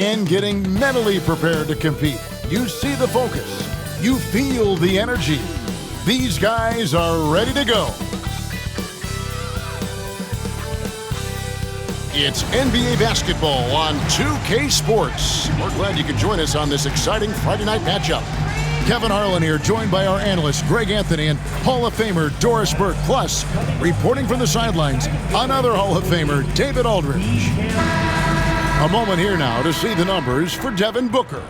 and getting mentally prepared to compete. You see the focus. You feel the energy. These guys are ready to go. It's NBA basketball on 2K Sports. We're glad you could join us on this exciting Friday night matchup. Kevin Harlan here, joined by our analyst Greg Anthony and Hall of Famer Doris Burke. Plus, reporting from the sidelines, another Hall of Famer, David Aldridge. A moment here now to see the numbers for Devin Booker.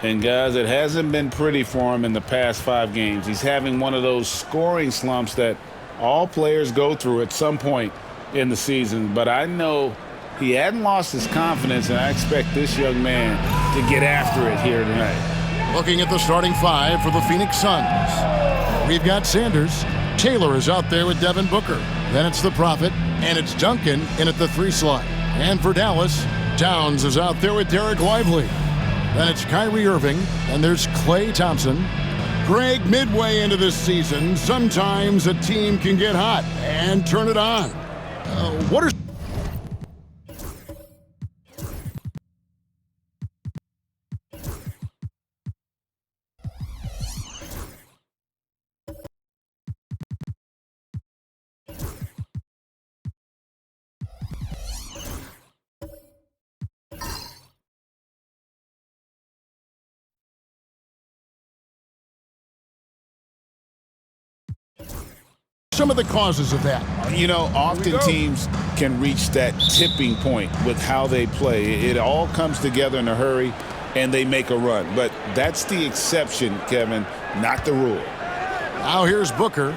And guys, it hasn't been pretty for him in the past 5 games. He's having one of those scoring slumps that all players go through at some point in the season. But I know he hadn't lost his confidence, and I expect this young man to get after it here tonight. Looking at the starting 5 for the Phoenix Suns. We've got Sanders. Taylor is out there with Devin Booker. Then it's the Prophet, and it's Duncan in at the 3 slot. And for Dallas, Towns is out there with Derek Lively. Then it's Kyrie Irving, and there's Klay Thompson. Greg, midway into this season, sometimes a team can get hot and turn it on. What are some of the causes of that? You know, often teams can reach that tipping point with how they play. It all comes together in a hurry, and they make a run. But that's the exception, Kevin, not the rule. Now here's Booker.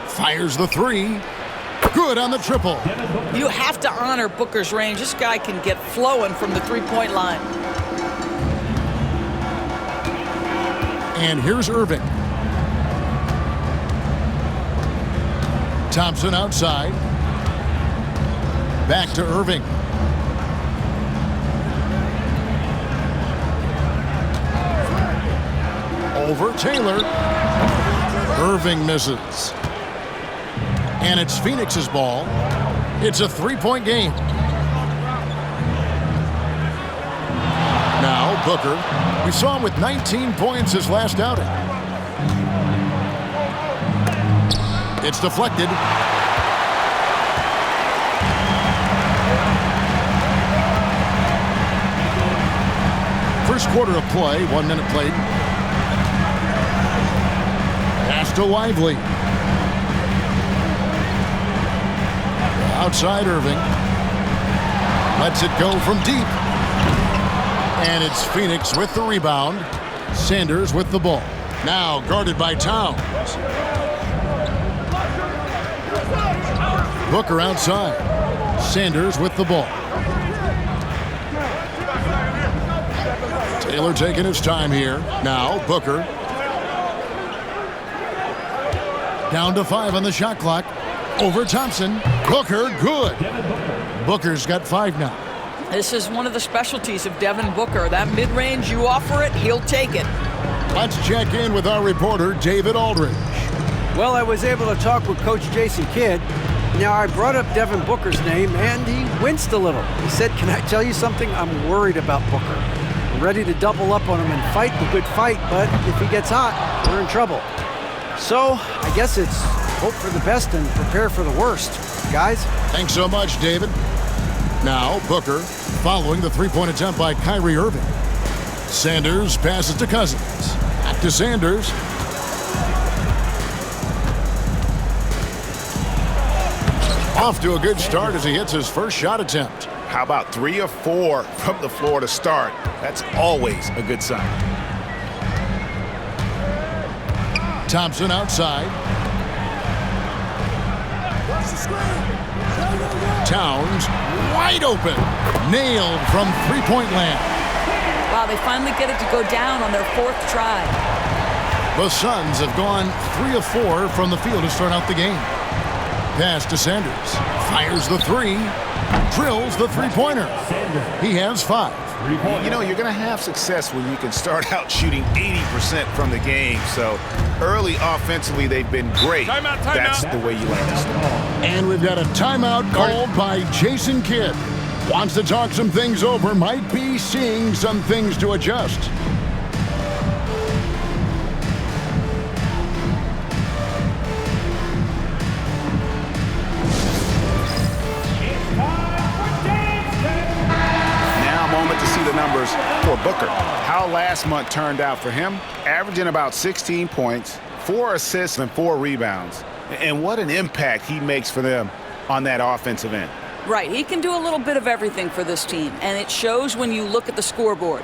Fires the 3. Good on the triple. You have to honor Booker's range. This guy can get flowing from the three-point line. And here's Irving. Thompson outside. Back to Irving. Over Taylor. Irving misses. And it's Phoenix's ball. It's a 3-point game. Now Booker. We saw him with 19 points his last outing. It's deflected. First quarter of play, 1 minute played. Pass to Lively. Outside Irving. Lets it go from deep. And it's Phoenix with the rebound. Sanders with the ball. Now guarded by Towns. Booker outside. Sanders with the ball. Taylor taking his time here. Now Booker. Down to 5 on the shot clock. Over Thompson. Booker, good. Booker's got 5 now. This is one of the specialties of Devin Booker. That mid-range, you offer it, he'll take it. Let's check in with our reporter, David Aldridge. Well, I was able to talk with Coach Jason Kidd. Now, I brought up Devin Booker's name, and he winced a little. He said, "Can I tell you something? I'm worried about Booker. I'm ready to double up on him and fight the good fight, but if he gets hot, we're in trouble." So, I guess it's hope for the best and prepare for the worst. Guys? Thanks so much, David. Now, Booker, following the 3-point attempt by Kyrie Irving. Sanders passes to Cousins. Back to Sanders. Off to a good start as he hits his first shot attempt. How about 3 or 4 from the floor to start? That's always a good sign. Thompson outside. Towns wide open. Nailed from 3-point land. Wow, they finally get it to go down on their 4th try. The Suns have gone 3 of 4 from the field to start out the game. Pass to Sanders. Fires the 3. Drills the 3-pointer. He has 5. You know, you're going to have success when you can start out shooting 80% from the game. So early offensively, they've been great. That's the way you like to start. And we've got a timeout called by Jason Kidd. Wants to talk some things over, might be seeing some things to adjust. Numbers for Booker. How last month turned out for him, averaging about 16 points, 4 assists, and 4 rebounds. And what an impact he makes for them on that offensive end. Right, he can do a little bit of everything for this team, and it shows when you look at the scoreboard.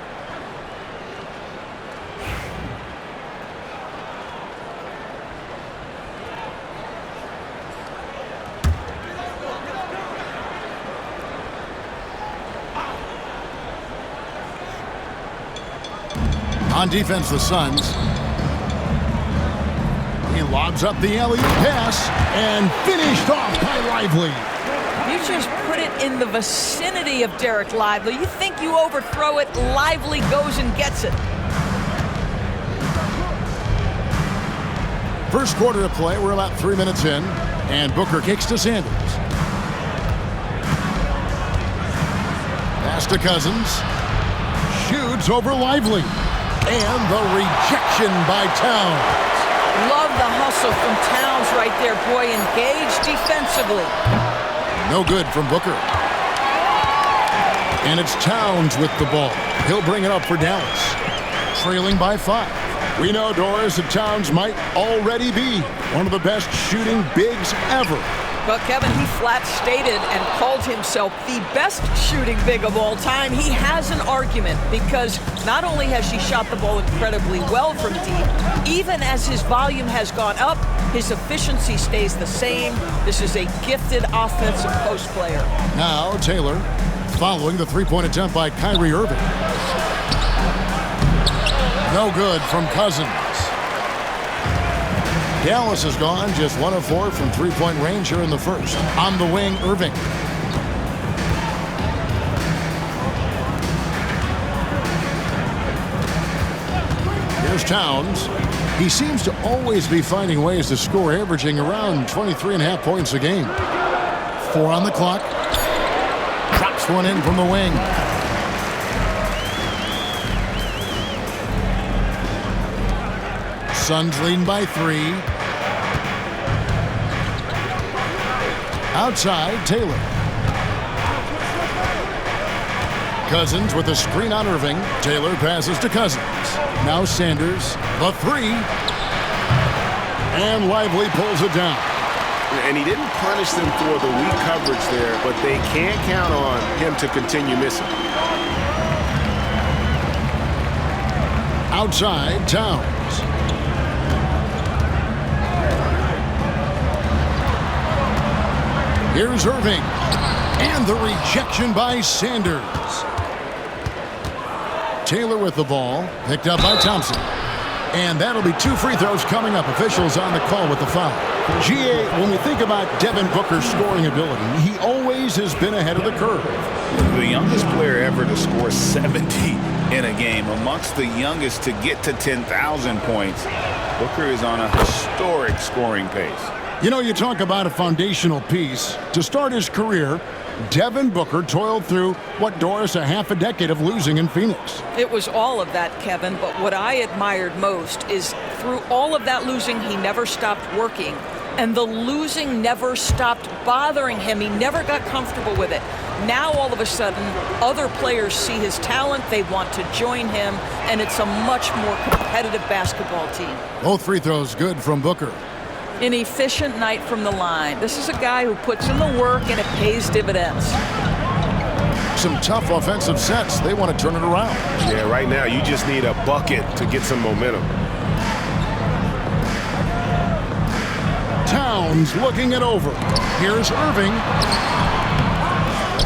On defense, the Suns. He lobs up the alley-oop pass and finished off by Lively. You just put it in the vicinity of Derek Lively. You think you overthrow it, Lively goes and gets it. First quarter of play, we're about 3 minutes in, and Booker kicks to Sanders. Pass to Cousins. Shoots over Lively. And the rejection by Towns. Love the hustle from Towns right there. Boy, engaged defensively. No good from Booker. And it's Towns with the ball. He'll bring it up for Dallas. Trailing by 5. We know, Doris, that Towns might already be one of the best shooting bigs ever. But Kevin, he flat stated and called himself the best shooting big of all time. He has an argument because not only has he shot the ball incredibly well from deep, even as his volume has gone up, his efficiency stays the same. This is a gifted offensive post player. Now Taylor following the three-point attempt by Kyrie Irving. No good from Cousins. Dallas has gone just 1 of 4 from three-point range here in the first. On the wing, Irving. Here's Towns. He seems to always be finding ways to score, averaging around 23.5 points a game. 4 on the clock. Drops one in from the wing. Suns leading by 3. Outside, Taylor. Cousins with a screen on Irving. Taylor passes to Cousins. Now Sanders, the 3. And Lively pulls it down. And he didn't punish them for the weak coverage there, but they can't count on him to continue missing. Outside, Towns. Here's Irving. And the rejection by Sanders. Taylor with the ball. Picked up by Thompson. And that'll be 2 free throws coming up. Officials on the call with the foul. GA, when we think about Devin Booker's scoring ability, he always has been ahead of the curve. The youngest player ever to score 70 in a game, amongst the youngest to get to 10,000 points. Booker is on a historic scoring pace. You know, you talk about a foundational piece. To start his career, Devin Booker toiled through, what, Doris, a half a decade of losing in Phoenix. It was all of that, Kevin, but what I admired most is through all of that losing, he never stopped working. And the losing never stopped bothering him. He never got comfortable with it. Now, all of a sudden, other players see his talent. They want to join him, and it's a much more competitive basketball team. Both free throws good from Booker. An efficient night from the line. This is a guy who puts in the work, and it pays dividends. Some tough offensive sets. They want to turn it around. Yeah, right now, you just need a bucket to get some momentum. Towns looking it over. Here's Irving.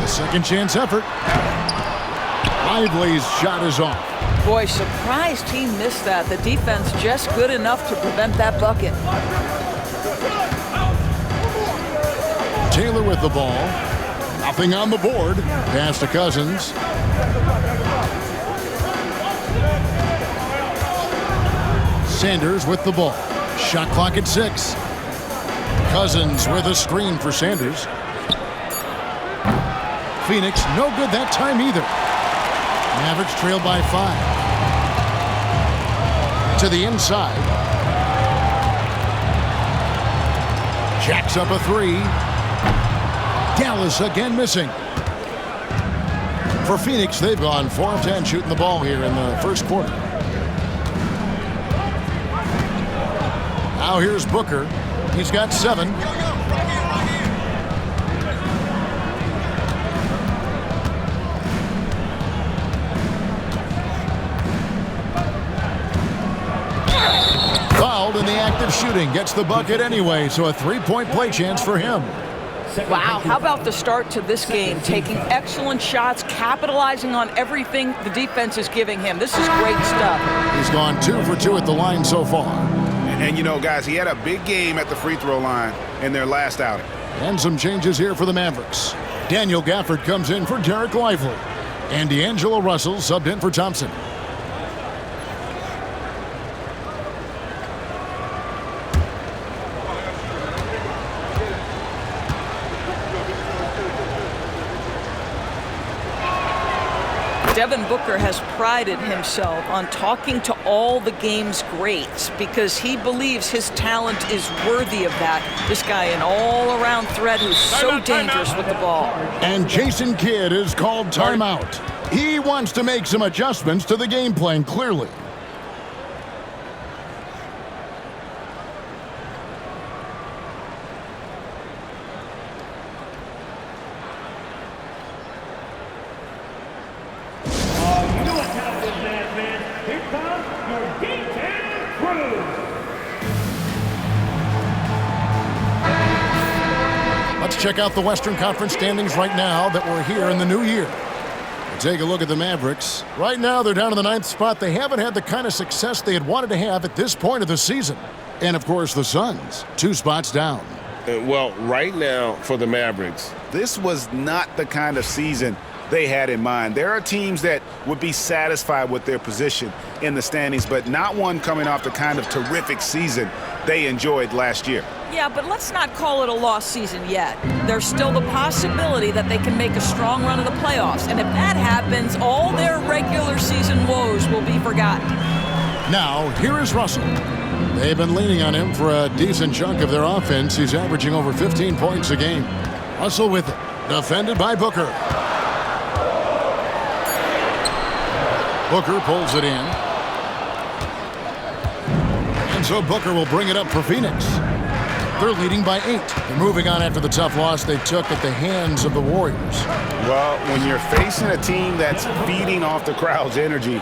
A second chance effort. Lively's shot is off. Boy, surprised he missed that. The defense just good enough to prevent that bucket. Taylor with the ball. Nothing on the board. Pass to Cousins. Sanders with the ball. Shot clock at 6. Cousins with a screen for Sanders. Phoenix, no good that time either. Mavericks trail by 5. To the inside. Jacks up a 3. Dallas again missing. For Phoenix, they've gone 4 of 10 shooting the ball here in the first quarter. Now here's Booker. He's got 7. Fouled in the act of shooting. Gets the bucket anyway, so a 3-point play chance for him. Wow, how about the start to this game? Taking excellent shots, capitalizing on everything the defense is giving him. This is great stuff. He's gone 2 for 2 at the line so far. And you know, guys, he had a big game at the free throw line in their last outing. And some changes here for the Mavericks. Daniel Gafford comes in for Derek Lively. And D'Angelo Russell subbed in for Thompson. Devin Booker has prided himself on talking to all the game's greats because he believes his talent is worthy of that. This guy, an all-around threat who's so dangerous with the ball. And Jason Kidd is called timeout. He wants to make some adjustments to the game plan, clearly. Check out the Western Conference standings right now that we're here in the new year. Take a look at the Mavericks. Right now, they're down in the 9th spot. They haven't had the kind of success they had wanted to have at this point of the season. And, of course, the Suns, 2 spots down. Well, right now for the Mavericks, this was not the kind of season they had in mind. There are teams that would be satisfied with their position in the standings, but not one coming off the kind of terrific season they enjoyed last year. Yeah, but let's not call it a lost season yet. There's still the possibility that they can make a strong run of the playoffs. And if that happens, all their regular season woes will be forgotten. Now, here is Russell. They've been leaning on him for a decent chunk of their offense. He's averaging over 15 points a game. Russell with it. Defended by Booker. Booker pulls it in. And so Booker will bring it up for Phoenix. They're leading by 8. They're moving on after the tough loss they took at the hands of the Warriors. Well, when you're facing a team that's feeding off the crowd's energy,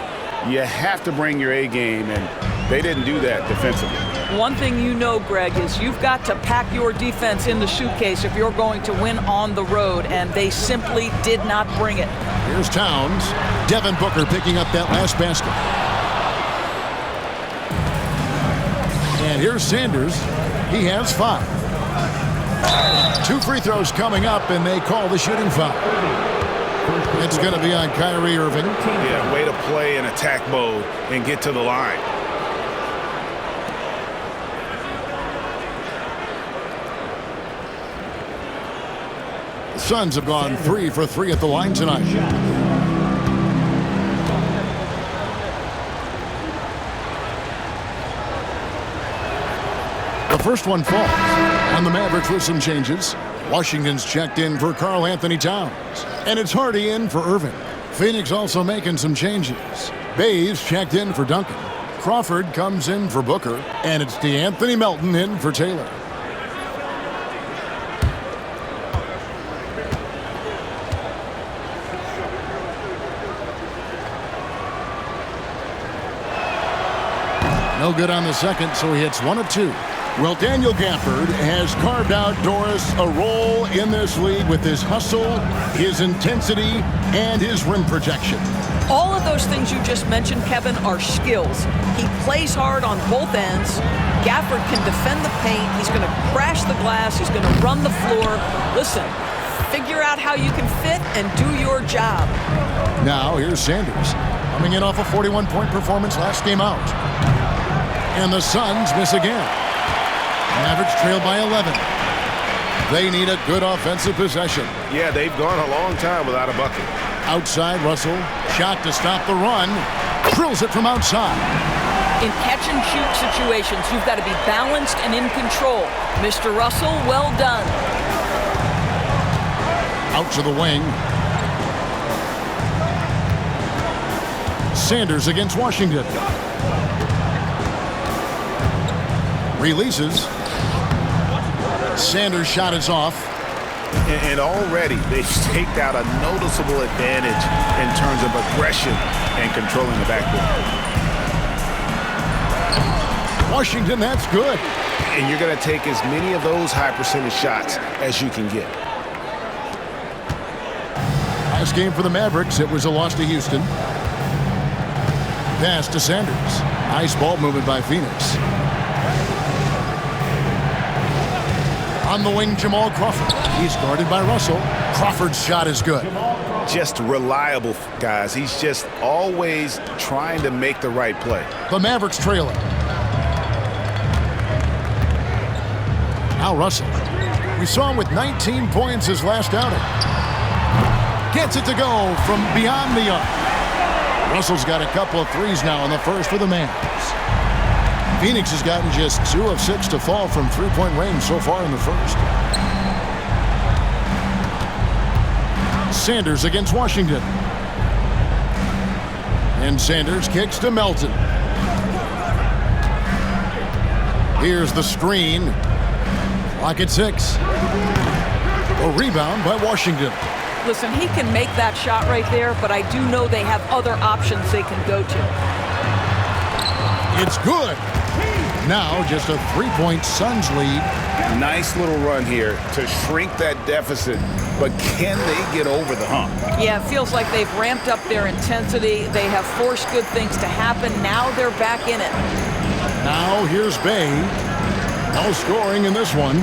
you have to bring your A game, and they didn't do that defensively. One thing you know, Greg, is you've got to pack your defense in the suitcase if you're going to win on the road, and they simply did not bring it. Here's Towns. Devin Booker picking up that last basket. And here's Sanders. He has 5. 2 free throws coming up, and they call the shooting foul. It's going to be on Kyrie Irving. Yeah, way to play in attack mode and get to the line. The Suns have gone 3 for 3 at the line tonight. The first one falls, and the Mavericks with some changes. Washington's checked in for Karl Anthony Towns, and it's Hardy in for Irving. Phoenix also making some changes. Bays checked in for Duncan. Crawford comes in for Booker, and it's DeAnthony Melton in for Taylor. No good on the second, so he hits 1 of 2. Well, Daniel Gafford has carved out, Doris, a role in this league with his hustle, his intensity, and his rim protection. All of those things you just mentioned, Kevin, are skills. He plays hard on both ends. Gafford can defend the paint. He's going to crash the glass. He's going to run the floor. Listen, figure out how you can fit and do your job. Now, here's Sanders, coming in off a 41-point performance last game out. And the Suns miss again. Mavericks trail by 11. They need a good offensive possession. Yeah, they've gone a long time without a bucket. Outside, Russell. Shot to stop the run. Drills it from outside. In catch-and-shoot situations, you've got to be balanced and in control. Mr. Russell, well done. Out to the wing. Sanders against Washington. Releases. Sanders' shot is off. And already they've staked out a noticeable advantage in terms of aggression and controlling the backcourt. Washington, that's good. And you're going to take as many of those high percentage shots as you can get. Last game for the Mavericks, it was a loss to Houston. Pass to Sanders. Nice ball movement by Phoenix. On the wing, Jamal Crawford. He's guarded by Russell. Crawford's shot is good. Just reliable, guys. He's just always trying to make the right play. The Mavericks trailing. Now Russell. We saw him with 19 points his last outing. Gets it to go from beyond the arc. Russell's got a couple of threes now in the first for the Mavs. Phoenix has gotten just 2 of 6 to fall from three-point range so far in the first. Sanders against Washington. And Sanders kicks to Melton. Here's the screen. Clock at 6. A rebound by Washington. Listen, he can make that shot right there, but I do know they have other options they can go to. It's good. Now just a 3-point Suns lead. Nice little run here to shrink that deficit, but can they get over the hump? Yeah, it feels like they've ramped up their intensity. They have forced good things to happen. Now they're back in it. Now here's Bay. No scoring in this one.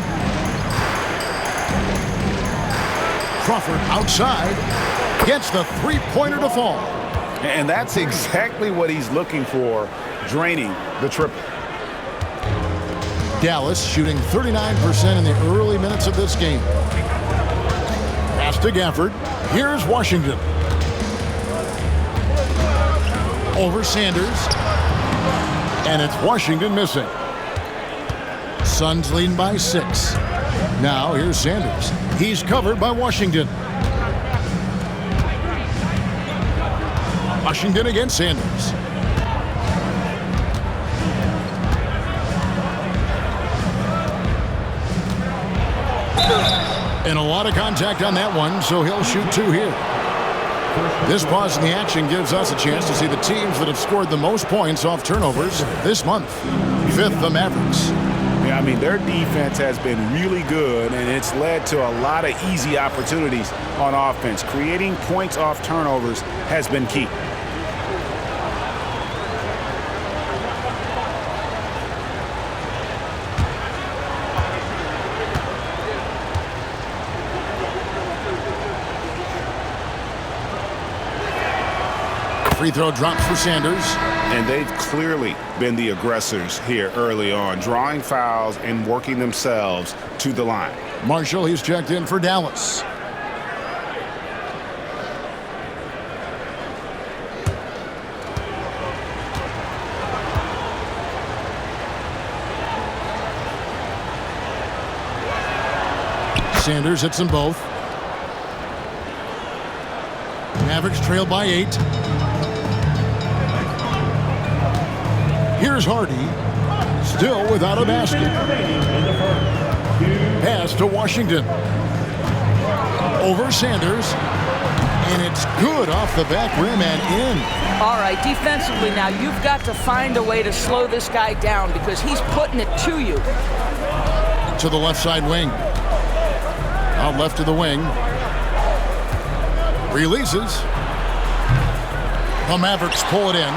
Crawford outside. Gets the three-pointer to fall. And that's exactly what he's looking for, draining the triple. Dallas shooting 39% in the early minutes of this game. Pass to Gafford. Here's Washington. Over Sanders. And it's Washington missing. Suns leading by 6. Now here's Sanders. He's covered by Washington. Washington against Sanders. And a lot of contact on that one, so he'll shoot 2 here. This pause in the action gives us a chance to see the teams that have scored the most points off turnovers this month. 5th, the Mavericks. Yeah, I mean, their defense has been really good, and it's led to a lot of easy opportunities on offense. Creating points off turnovers has been key. Free throw drops for Sanders. And they've clearly been the aggressors here early on, drawing fouls and working themselves to the line. Marshall, he's checked in for Dallas. Sanders hits them both. Mavericks trail by 8. Here's Hardy, still without a basket. Pass to Washington. Over Sanders. And it's good off the back rim and in. All right, defensively now, you've got to find a way to slow this guy down because he's putting it to you. To the left side wing. Out left to the wing. Releases. The Mavericks pull it in.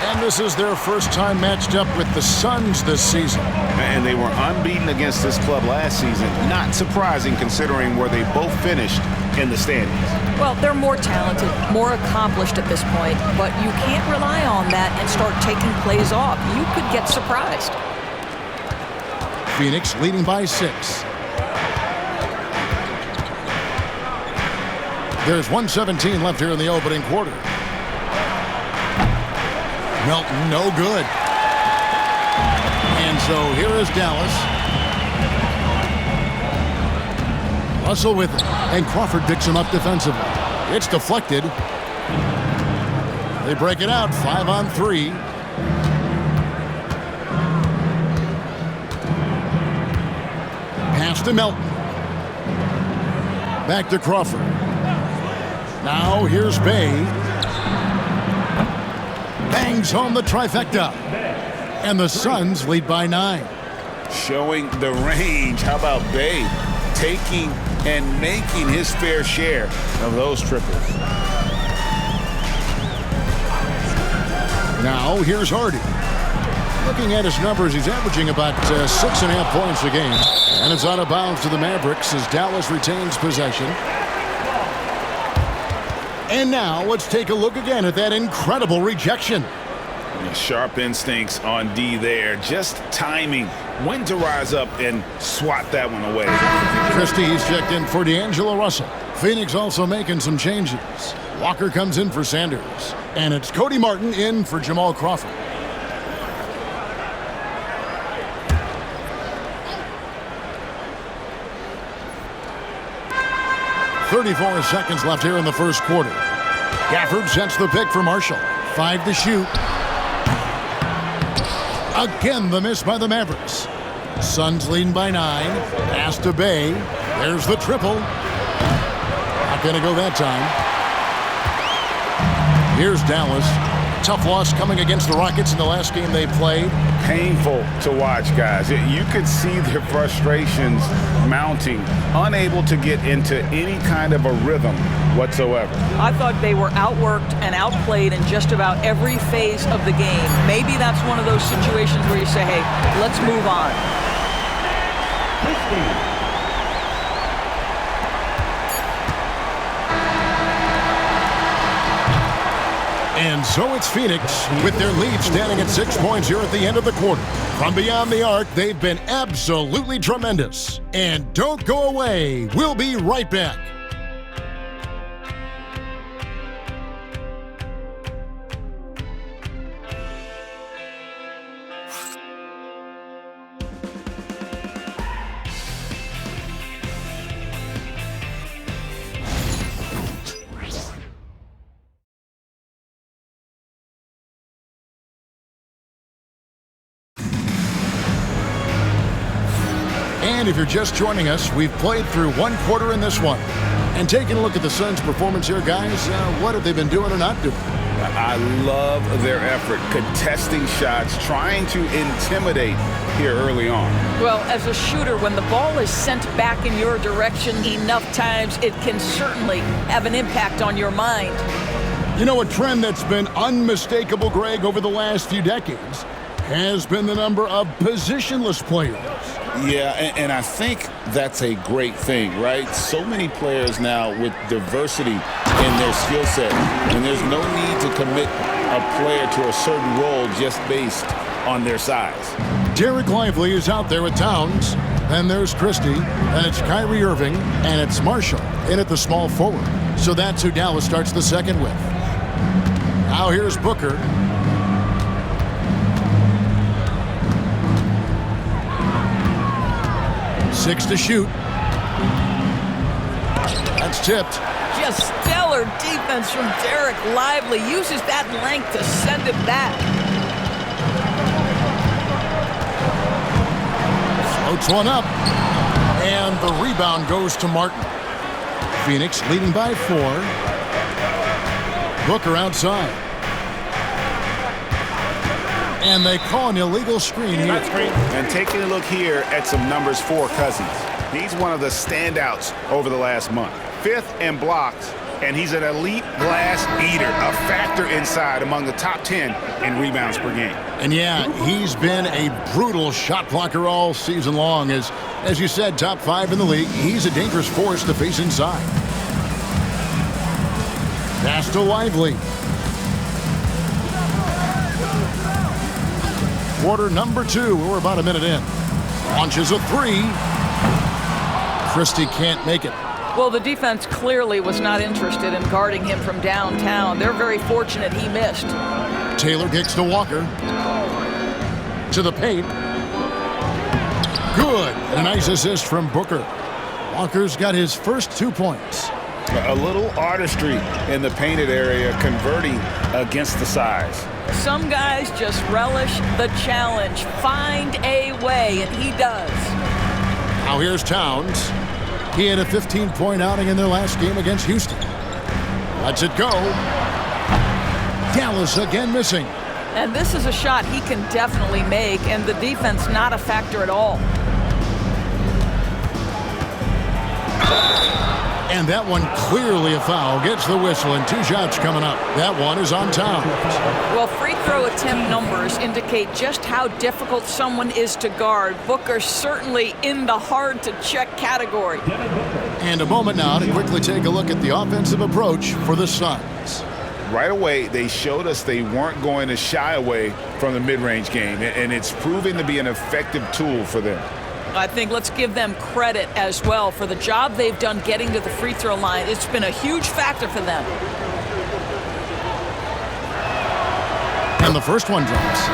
And this is their first time matched up with the Suns this season. And they were unbeaten against this club last season. Not surprising considering where they both finished in the standings. Well, they're more talented, more accomplished at this point, but you can't rely on that and start taking plays off. You could get surprised. Phoenix leading by 6. There's 1:17 left here in the opening quarter. Melton, no good. And so here is Dallas. Russell with it. And Crawford picks him up defensively. It's deflected. They break it out 5-on-3. Pass to Melton. Back to Crawford. Now here's Bay. Bangs home the trifecta. And the Suns lead by 9. Showing the range. How about Bay taking and making his fair share of those triples? Now here's Hardy. Looking at his numbers, he's averaging about 6.5 points a game. And it's out of bounds to the Mavericks as Dallas retains possession. And now let's take a look again at that incredible rejection. Sharp instincts on D there. Just timing when to rise up and swat that one away. Christie's checked in for D'Angelo Russell. Phoenix also making some changes. Walker comes in for Sanders. And it's Cody Martin in for Jamal Crawford. .34 seconds left here in the first quarter. Gafford sets the pick for Marshall. 5 to shoot. Again, the miss by the Mavericks. Suns leading by 9. Pass to Bay. There's the triple. Not going to go that time. Here's Dallas. Tough loss coming against the Rockets in the last game they played. Painful to watch, guys. You could see their frustrations mounting, unable to get into any kind of a rhythm whatsoever. I thought they were outworked and outplayed in just about every phase of the game. Maybe that's one of those situations where you say, hey, let's move on. And so it's Phoenix with their lead standing at 6 points here at the end of the quarter. From beyond the arc, they've been absolutely tremendous. And don't go away. We'll be right back. And if you're just joining us, we've played through one quarter in this one. And taking a look at the Suns' performance here, guys, what have they been doing or not doing? I love their effort, contesting shots, trying to intimidate here early on. Well, as a shooter, when the ball is sent back in your direction enough times, it can certainly have an impact on your mind. You know, a trend that's been unmistakable, Greg, over the last few decades has been the number of positionless players. Yeah, and I think that's a great thing, right? So many players now with diversity in their skill set, and there's no need to commit a player to a certain role just based on their size. Derek Lively is out there with Towns. Then there's Christie, and it's Kyrie Irving, and it's Marshall in at the small forward. So that's who Dallas starts the second with. Now here's Booker. Six to shoot. That's tipped. Just stellar defense from Derek Lively. Uses that length to send it back. Floats one up. And the rebound goes to Martin. Phoenix leading by 4. Booker outside. And they call an illegal screen here. And taking a look here at some numbers for Cousins. He's one of the standouts over the last month. 5th in blocks, and he's an elite glass eater, a factor inside among the top 10 in rebounds per game. And yeah, he's been a brutal shot blocker all season long. As you said, top 5 in the league. He's a dangerous force to face inside. Pass to Lively. Quarter number 2. We're about a minute in. Launches a 3. Christie can't make it. Well, the defense clearly was not interested in guarding him from downtown. They're very fortunate he missed. Taylor kicks to Walker. To the paint. Good. And a nice assist from Booker. Walker's got his first 2 points. A little artistry in the painted area, converting against the size. Some guys just relish the challenge. Find a way, and he does. Now here's Towns. He had a 15-point outing in their last game against Houston. Lets it go. Dallas again missing. And this is a shot he can definitely make, and the defense not a factor at all. And that one clearly a foul. Gets the whistle, and 2 shots coming up. That one is on Towns. Well, free throw attempt numbers indicate just how difficult someone is to guard. Booker certainly in the hard-to-check category. And a moment now to quickly take a look at the offensive approach for the Suns. Right away, they showed us they weren't going to shy away from the mid-range game, and it's proving to be an effective tool for them. I think let's give them credit as well for the job they've done getting to the free throw line. It's been a huge factor for them. And the first one drops.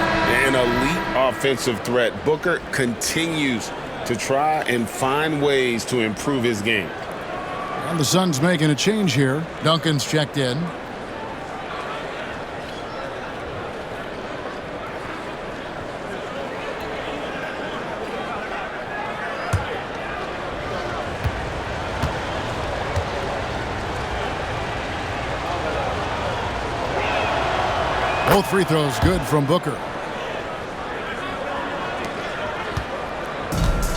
An elite offensive threat. Booker continues to try and find ways to improve his game. And the Suns making a change here. Duncan's checked in. Both free throws good from Booker.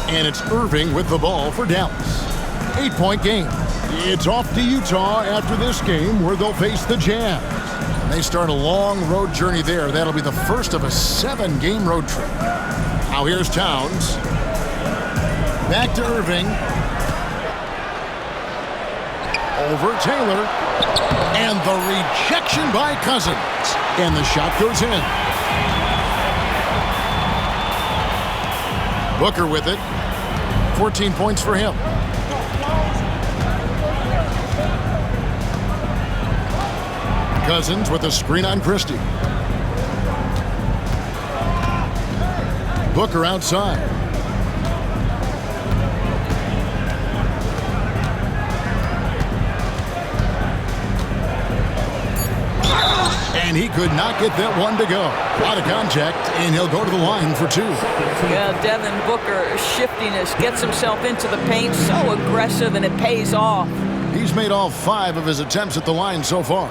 And it's Irving with the ball for Dallas. 8-point game. It's off to Utah after this game where they'll face the Jazz. They start a long road journey there. That'll be the first of a 7-game road trip. Now here's Towns. Back to Irving. Over Taylor. And the rejection by Cousins. And the shot goes in. Booker with it. 14 points for him. Cousins with a screen on Christie. Booker outside. And he could not get that one to go. Out of contact, and he'll go to the line for 2. Yeah, Devin Booker, shiftiness, gets himself into the paint, so aggressive, and it pays off. He's made all 5 of his attempts at the line so far.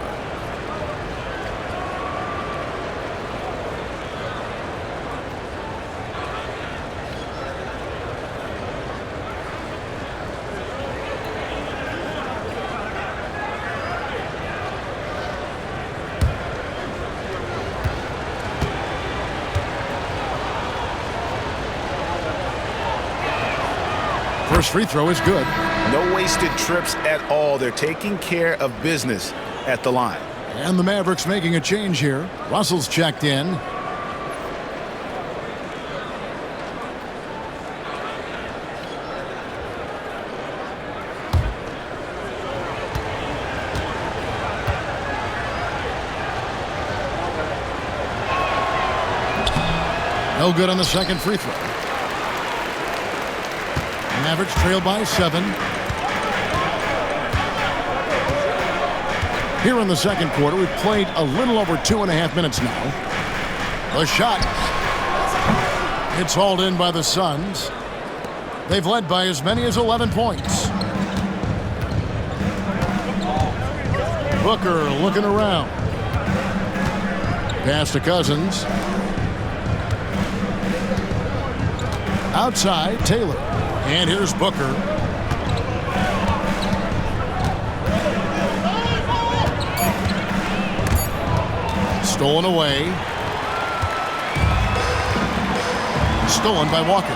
First free throw is good. No wasted trips at all. They're taking care of business at the line. And the Mavericks making a change here. Russell's checked in. No good on the second free throw. Mavericks trail by 7. Here in the second quarter, we've played a little over 2.5 minutes now. The shot. It's hauled in by the Suns. They've led by as many as 11 points. Booker looking around. Pass to Cousins. Outside, Taylor. And here's Booker. Stolen away. Stolen by Walker.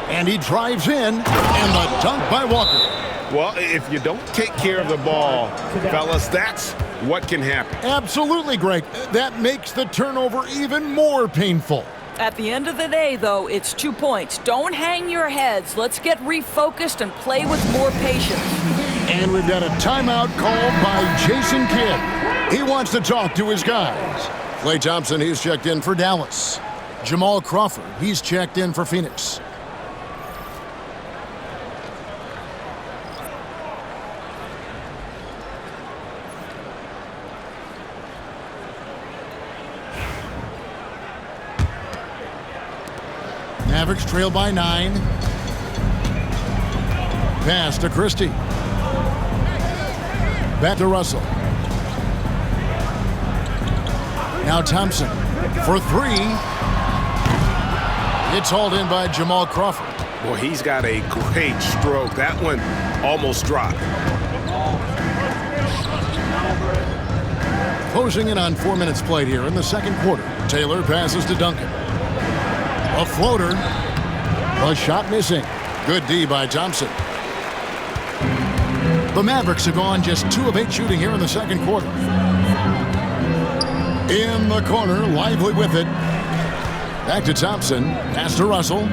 And he drives in, and the dunk by Walker. Well, if you don't take care of the ball, fellas, that's what can happen. Absolutely, Greg. That makes the turnover even more painful. At the end of the day, though, it's 2 points. Don't hang your heads. Let's get refocused and play with more patience. And we've got a timeout called by Jason Kidd. He wants to talk to his guys. Klay Thompson, he's checked in for Dallas. Jamal Crawford, he's checked in for Phoenix. Mavericks trail by 9. Pass to Christie. Back to Russell. Now Thompson for 3. It's hauled in by Jamal Crawford. Well, he's got a great stroke. That one almost dropped. Closing in on 4 minutes played here in the second quarter. Taylor passes to Duncan. A floater. A shot missing. Good D by Thompson. The Mavericks have gone just 2 of 8 shooting here in the second quarter. In the corner, Lively with it. Back to Thompson. Pass to Russell.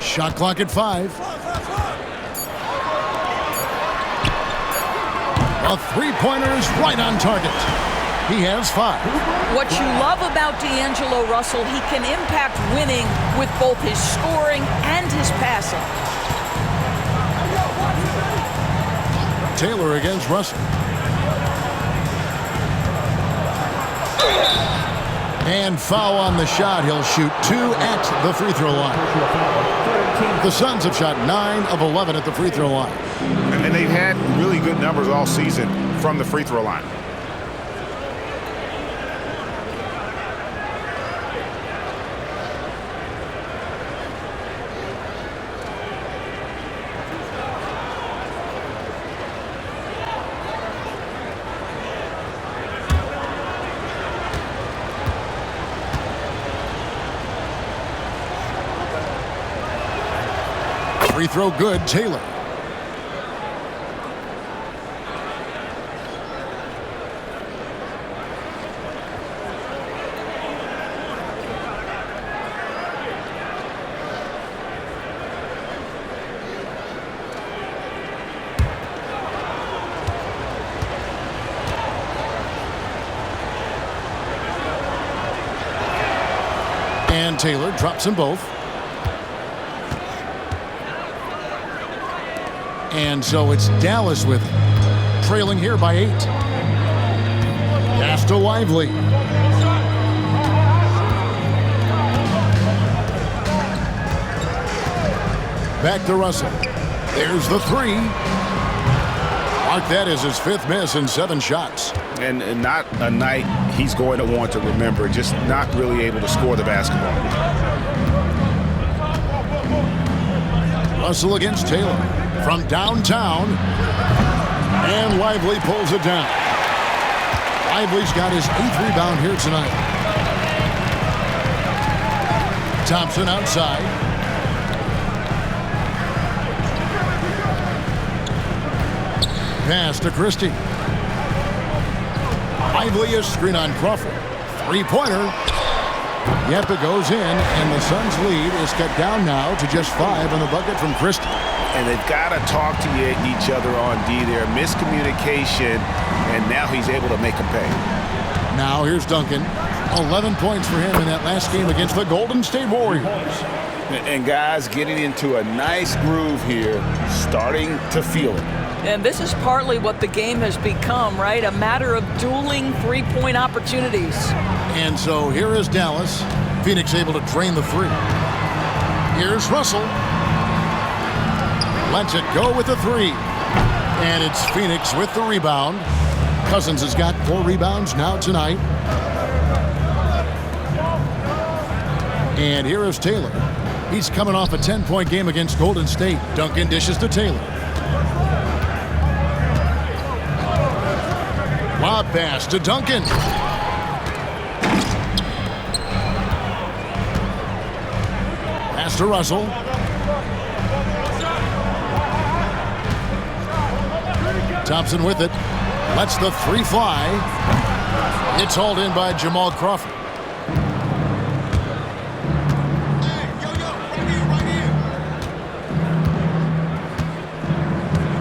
Shot clock at 5. A three-pointer is right on target. He has 5. What you love about D'Angelo Russell, he can impact winning with both his scoring and his passing. Taylor against Russell. And foul on the shot. He'll shoot 2 at the free throw line. The Suns have shot 9 of 11 at the free throw line. And they've had really good numbers all season from the free throw line. Free throw good, Taylor. And Taylor drops them both. And so it's Dallas with it, trailing here by 8. Pass to Lively. Back to Russell. There's the 3. Mark that as his 5th miss in 7 shots. And not a night he's going to want to remember, just not really able to score the basketball. Russell against Taylor from downtown. And Lively pulls it down. Lively's got his 8th rebound here tonight. Thompson outside. Pass to Christie. Lively is screen on Crawford. 3-pointer. Yep, it goes in, and the Suns' lead is cut down now to just 5 on the bucket from Christie. And they've got to talk to each other on D there. Miscommunication, and now he's able to make them pay. Now here's Duncan. 11 points for him in that last game against the Golden State Warriors. And guys getting into a nice groove here, starting to feel it. And this is partly what the game has become, right? A matter of dueling three-point opportunities. And so here is Dallas. Phoenix able to drain the 3. Here's Russell. Lets it go with the 3. And it's Phoenix with the rebound. Cousins has got 4 rebounds now tonight. And here is Taylor. He's coming off a 10-point game against Golden State. Duncan dishes to Taylor. Lob pass to Duncan. Pass to Russell. Thompson with it. Lets the three fly. It's hauled in by Jamal Crawford.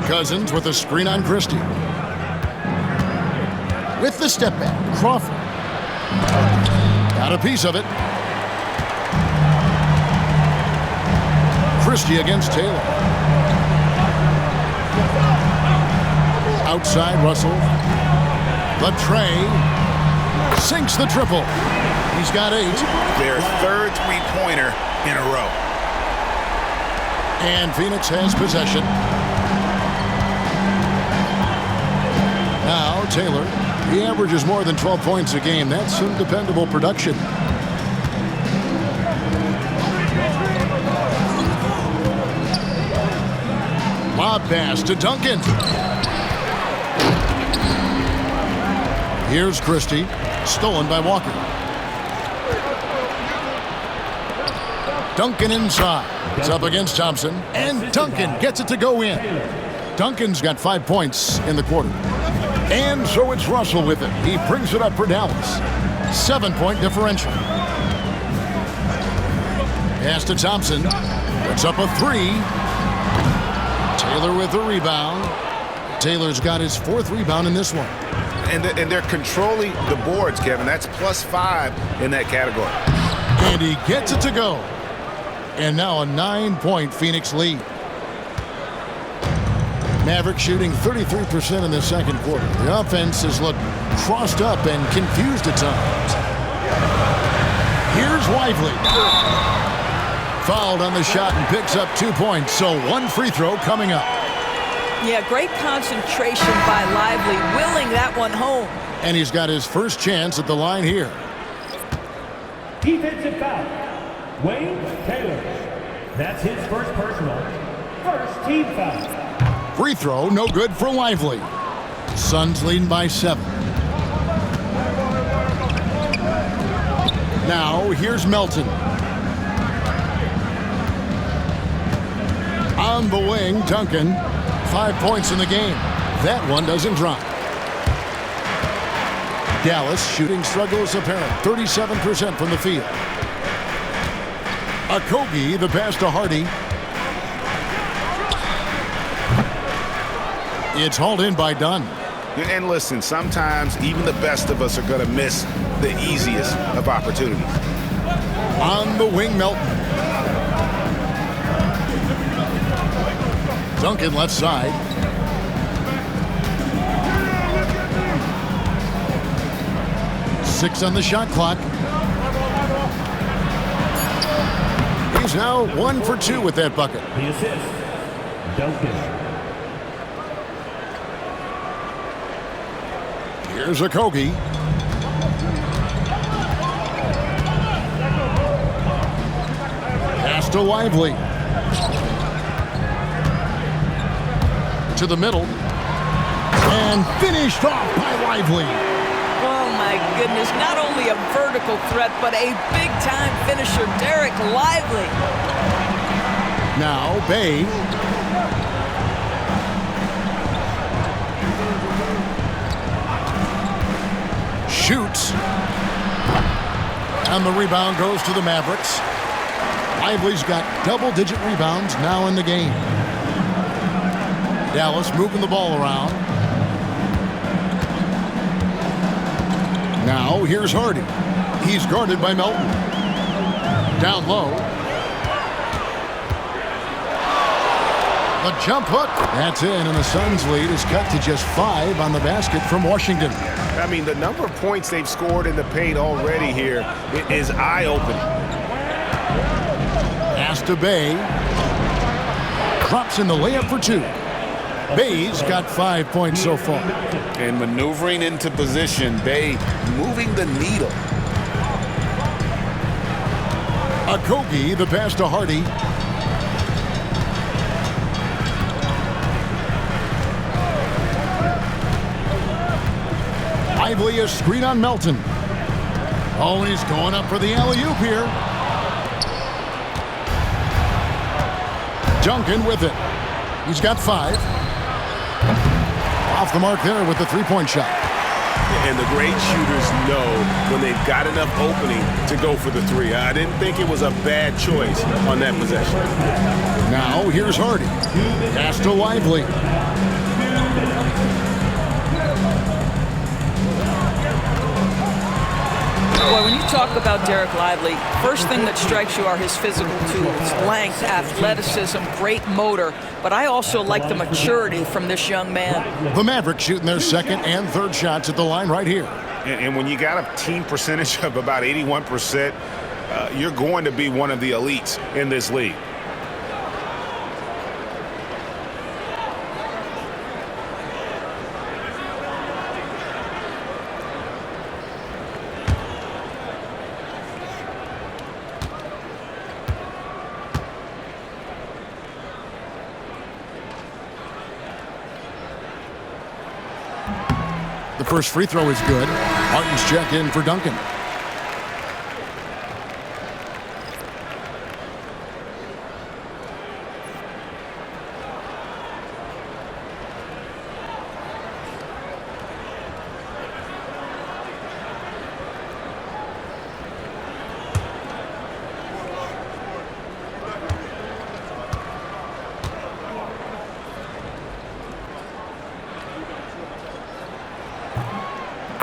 Cousins with a screen on Christie. With the step back, Crawford. Got a piece of it. Christie against Taylor. Outside Russell. The tray. Sinks the triple. He's got 8. Their third three-pointer in a row. And Phoenix has possession. Now Taylor. He averages more than 12 points a game. That's some dependable production. Lob pass to Duncan. Here's Christie. Stolen by Walker. Duncan inside. It's up against Thompson. And Duncan gets it to go in. Duncan's got 5 points in the quarter. And so it's Russell with it. He brings it up for Dallas. 7-point differential. Pass to Thompson. Puts up a 3. Taylor with the rebound. Taylor's got his 4th rebound in this one. And they're controlling the boards, Kevin. That's +5 in that category. And he gets it to go. And now a 9-point Phoenix lead. Mavericks shooting 33% in the second quarter. The offense has looked crossed up and confused at times. Here's Lively. Fouled on the shot and picks up 2 points, so 1 free throw coming up. Yeah, great concentration by Lively, willing that one home. And he's got his first chance at the line here. Defensive foul. Wayne Taylor. That's his first personal. First team foul. Free throw, no good for Lively. Suns leading by 7. Now, here's Melton. On the wing, Duncan. 5 points in the game. That one doesn't drop. Dallas shooting struggles apparent. 37% from the field. Okogie, the pass to Hardy. It's hauled in by Dunn. And listen, sometimes even the best of us are going to miss the easiest of opportunities. On the wing, Melton. Duncan left side. Six on the shot clock. He's now 1 for 2 with that bucket. The assist. Duncan. Here's Okogie. Pass to Lively. To the middle. And finished off by Lively. Oh, my goodness. Not only a vertical threat, but a big-time finisher, Derek Lively. Now, Bay. Shoots. And the rebound goes to the Mavericks. Lively's got double-digit rebounds now in the game. Dallas moving the ball around. Now, here's Hardy. He's guarded by Melton. Down low. The jump hook. That's in, and the Suns' lead is cut to just 5 on the basket from Washington. I mean, the number of points they've scored in the paint already here is eye-opening. Pass to Bay. Drops in the layup for 2. Bay's got 5 points so far. And maneuvering into position, Bay moving the needle. Okogie, the pass to Hardy. Lively, a screen on Melton. Oh, he's going up for the alley-oop here. Duncan with it. He's got 5. Off the mark there with the three-point shot. And the great shooters know when they've got enough opening to go for the 3. I didn't think it was a bad choice on that possession. Now here's Hardy. Pass to Lively. Boy, when you talk about Derek Lively, first thing that strikes you are his physical tools, length, athleticism, great motor. But I also like the maturity from this young man. The Mavericks shooting their second and third shots at the line right here. And when you got a team percentage of about 81%, you're going to be one of the elites in this league. The first free throw is good. Martin's check in for Duncan.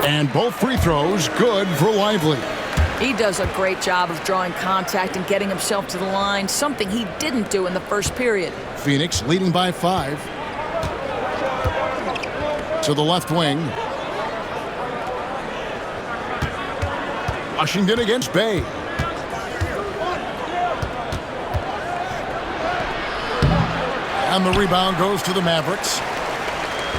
And both free throws good for Lively. He does a great job of drawing contact and getting himself to the line, something he didn't do in the first period. Phoenix leading by 5. To the left wing. Washington against Bay. And the rebound goes to the Mavericks.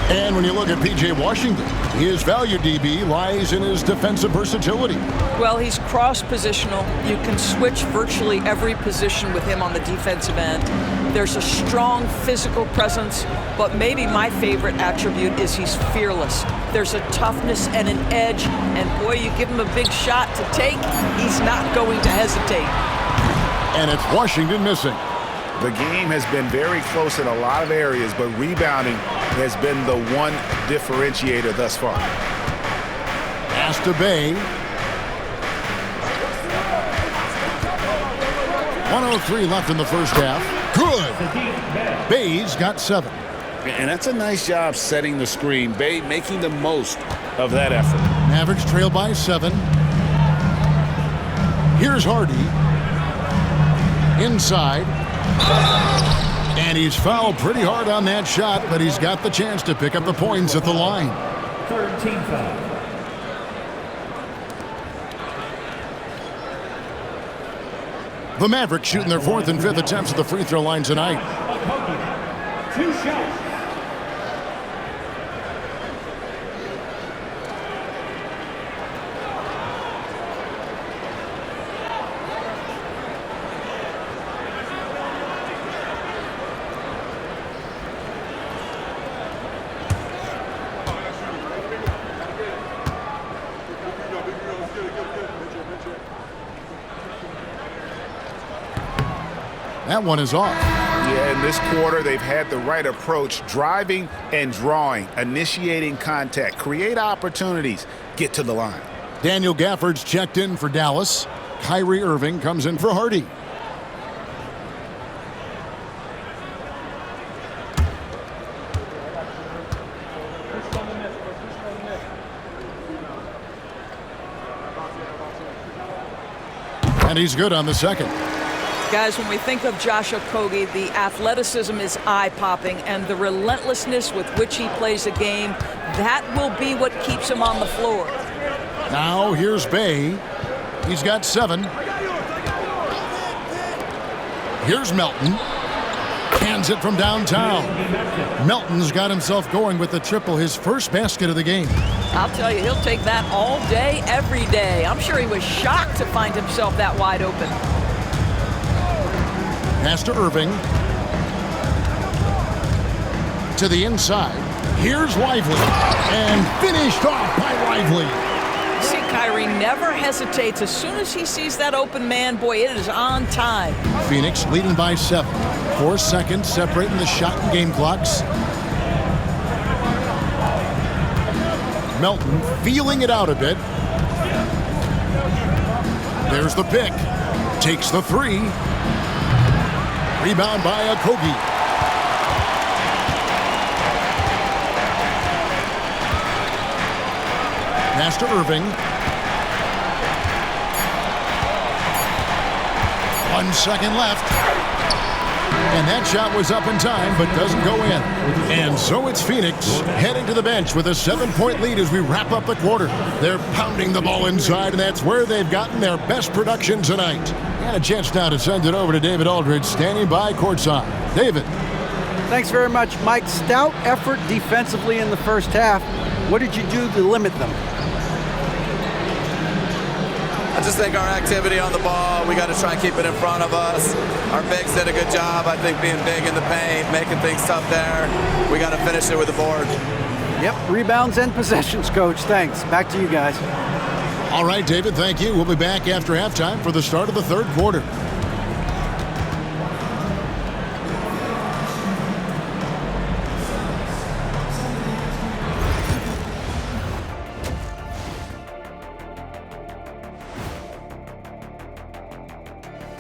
And when you look at P.J. Washington, his value, DB, lies in his defensive versatility. Well, he's cross-positional. You can switch virtually every position with him on the defensive end. There's a strong physical presence, but maybe my favorite attribute is he's fearless. There's a toughness and an edge, and boy, you give him a big shot to take, he's not going to hesitate. And it's Washington missing. The game has been very close in a lot of areas, but rebounding has been the one differentiator thus far. Pass to Bay. 1:03 left in the first half. Good. Bay's got 7. And that's a nice job setting the screen. Bay making the most of that effort. Mavericks trail by 7. Here's Hardy. Inside. And he's fouled pretty hard on that shot, but he's got the chance to pick up the points at the line. 3rd team foul. The Mavericks shooting their 4th and 5th attempts at the free throw line tonight. 2 shots. That one is off. Yeah, in this quarter, they've had the right approach, driving and drawing, initiating contact, create opportunities, get to the line. Daniel Gafford's checked in for Dallas. Kyrie Irving comes in for Hardy. And he's good on the second. Guys, when we think of Josh Okogie, the athleticism is eye-popping, and the relentlessness with which he plays a game, that will be what keeps him on the floor. Now here's Bay. He's got 7. Here's Melton. Hands it from downtown. Melton's got himself going with the triple, his first basket of the game. I'll tell you, he'll take that all day, every day. I'm sure he was shocked to find himself that wide open. Pass to Irving. To the inside. Here's Lively. And finished off by Lively. See, Kyrie never hesitates. As soon as he sees that open man, boy, it is on time. Phoenix leading by 7. 4 seconds separating the shot and game clocks. Melton feeling it out a bit. There's the pick. Takes the 3. Rebound by Okogie. Pass to Irving. 1 second left. And that shot was up in time, but doesn't go in. And so it's Phoenix heading to the bench with a 7-point lead as we wrap up the quarter. They're pounding the ball inside, and that's where they've gotten their best production tonight. And a chance now to send it over to David Aldridge, standing by courtside. David. Thanks very much, Mike. Stout effort defensively in the first half. What did you do to limit them? I just think our activity on the ball, we got to try and keep it in front of us. Our bigs did a good job, I think, being big in the paint, making things tough there. We got to finish it with the board. Yep, rebounds and possessions, Coach. Thanks. Back to you guys. All right, David, thank you. We'll be back after halftime for the start of the third quarter.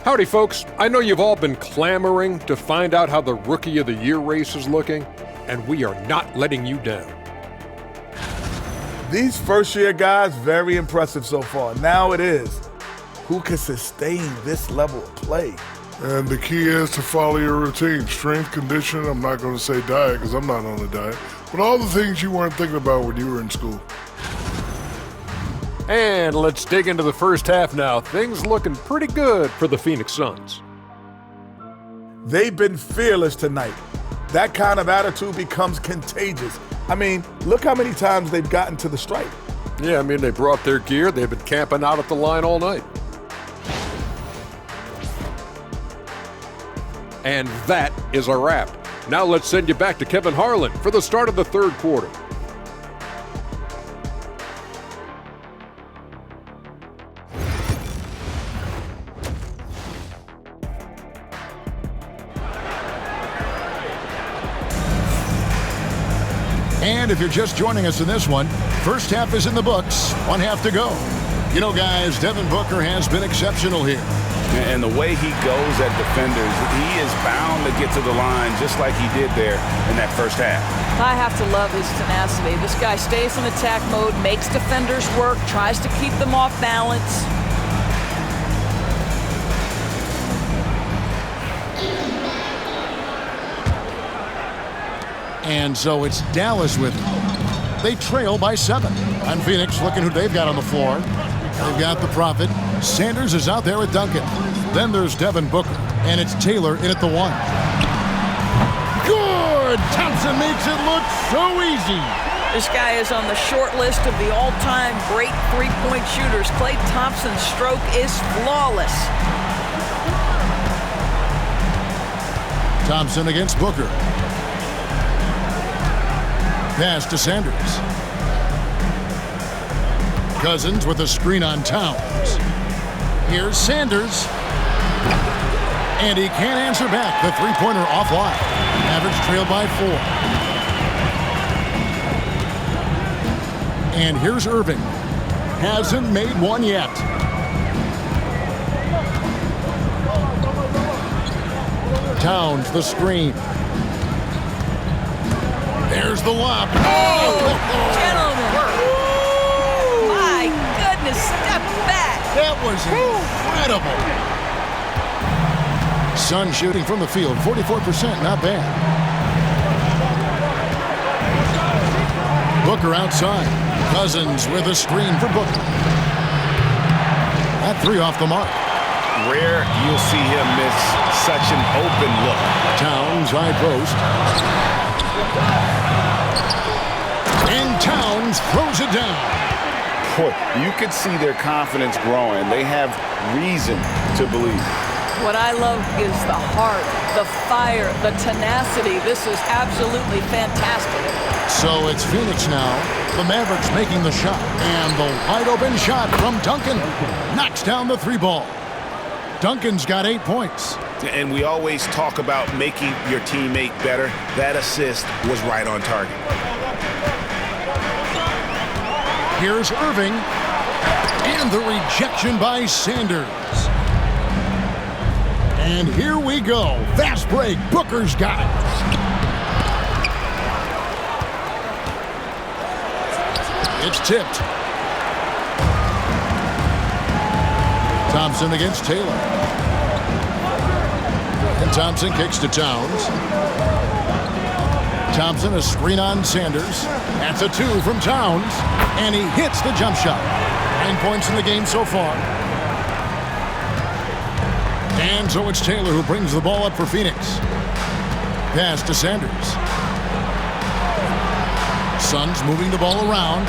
Howdy, folks. I know you've all been clamoring to find out how the Rookie of the Year race is looking, and we are not letting you down. These first-year guys, very impressive so far. Now it is, who can sustain this level of play? And the key is to follow your routine. Strength, conditioning, I'm not going to say diet because I'm not on a diet, but all the things you weren't thinking about when you were in school. And let's dig into the first half now. Things looking pretty good for the Phoenix Suns. They've been fearless tonight. That kind of attitude becomes contagious. I mean, look how many times they've gotten to the stripe. Yeah, I mean, they brought their gear. They've been camping out at the line all night. And that is a wrap. Now let's send you back to Kevin Harlan for the start of the third quarter. And if you're just joining us in this one, first half is in the books, 1 half to go. You know, guys, Devin Booker has been exceptional here. And the way he goes at defenders, he is bound to get to the line just like he did there in that first half. I have to love his tenacity. This guy stays in attack mode, makes defenders work, tries to keep them off balance. And so it's Dallas with them. They trail by 7. And Phoenix looking who they've got on the floor. They've got the Prophet. Sanders is out there with Duncan. Then there's Devin Booker. And it's Taylor in at the 1. Good! Thompson makes it look so easy. This guy is on the short list of the all-time great three-point shooters. Klay Thompson's stroke is flawless. Thompson against Booker. Pass to Sanders. Cousins with a screen on Towns. Here's Sanders. And he can't answer back. The three-pointer offline. Mavericks trail by 4. And here's Irving. Hasn't made one yet. Towns the screen. There's the lob. Oh, gentlemen. My goodness, step back. That was incredible. Sun shooting from the field, 44%, not bad. Booker outside. Cousins with a screen for Booker. That 3 off the mark. Rare you'll see him miss such an open look. Towns high post. And Towns throws it down. Boy, you could see their confidence growing. They have reason to believe. What I love is the heart, the fire, the tenacity. This is absolutely fantastic. So it's Phoenix now. The Mavericks making the shot. And the wide open shot from Duncan. Knocks down the 3-ball. Duncan's got 8 points. And we always talk about making your teammate better. That assist was right on target. Here's Irving. And the rejection by Sanders. And here we go. Fast break. Booker's got it. It's tipped. Thompson against Taylor. And Thompson kicks to Towns. Thompson, a screen on Sanders. That's a 2 from Towns. And he hits the jump shot. 9 points in the game so far. And so it's Taylor who brings the ball up for Phoenix. Pass to Sanders. Suns moving the ball around.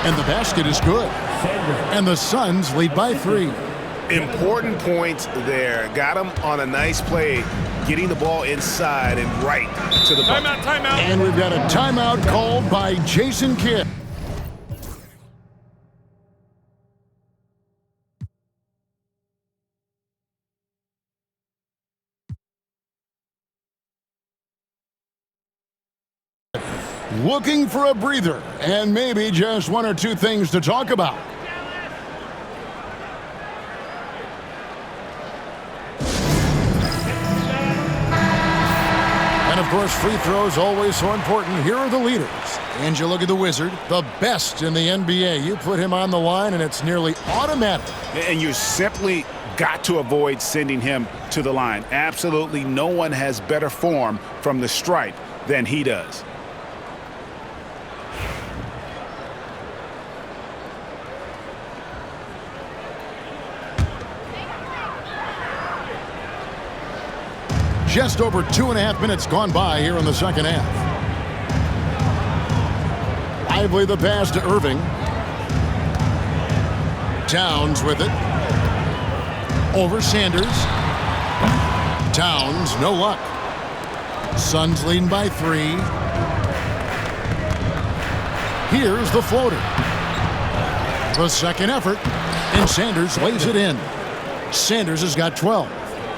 And the basket is good. And the Suns lead by 3. Important points there. Got him on a nice play, getting the ball inside and right to the bucket. Timeout. And we've got a timeout called by Jason Kidd. Looking for a breather and maybe just 1 or 2 things to talk about. And of course, free throws always so important. Here are the leaders. And you look at the Wizard, the best in the NBA. You put him on the line and it's nearly automatic. And you simply got to avoid sending him to the line. Absolutely no one has better form from the stripe than he does. Just over 2.5 minutes gone by here in the second half. Lively the pass to Irving. Towns with it. Over Sanders. Towns, no luck. Suns leading by 3. Here's the floater. The second effort, and Sanders lays it in. Sanders has got 12.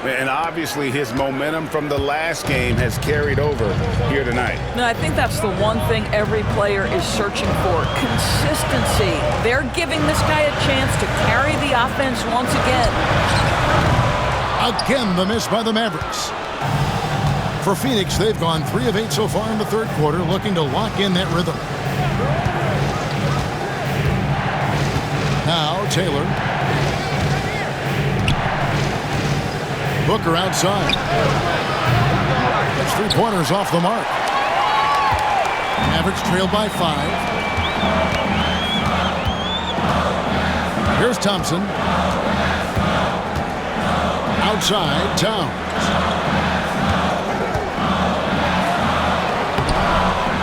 And obviously his momentum from the last game has carried over here tonight. No, I think that's the one thing every player is searching for. Consistency. They're giving this guy a chance to carry the offense once again. Again, the miss by the Mavericks. For Phoenix, they've gone 3 of 8 so far in the third quarter, looking to lock in that rhythm. Now, Taylor. Booker outside. His 3-pointers off the mark. Mavericks trailed by 5. Here's Thompson. Outside, Towns.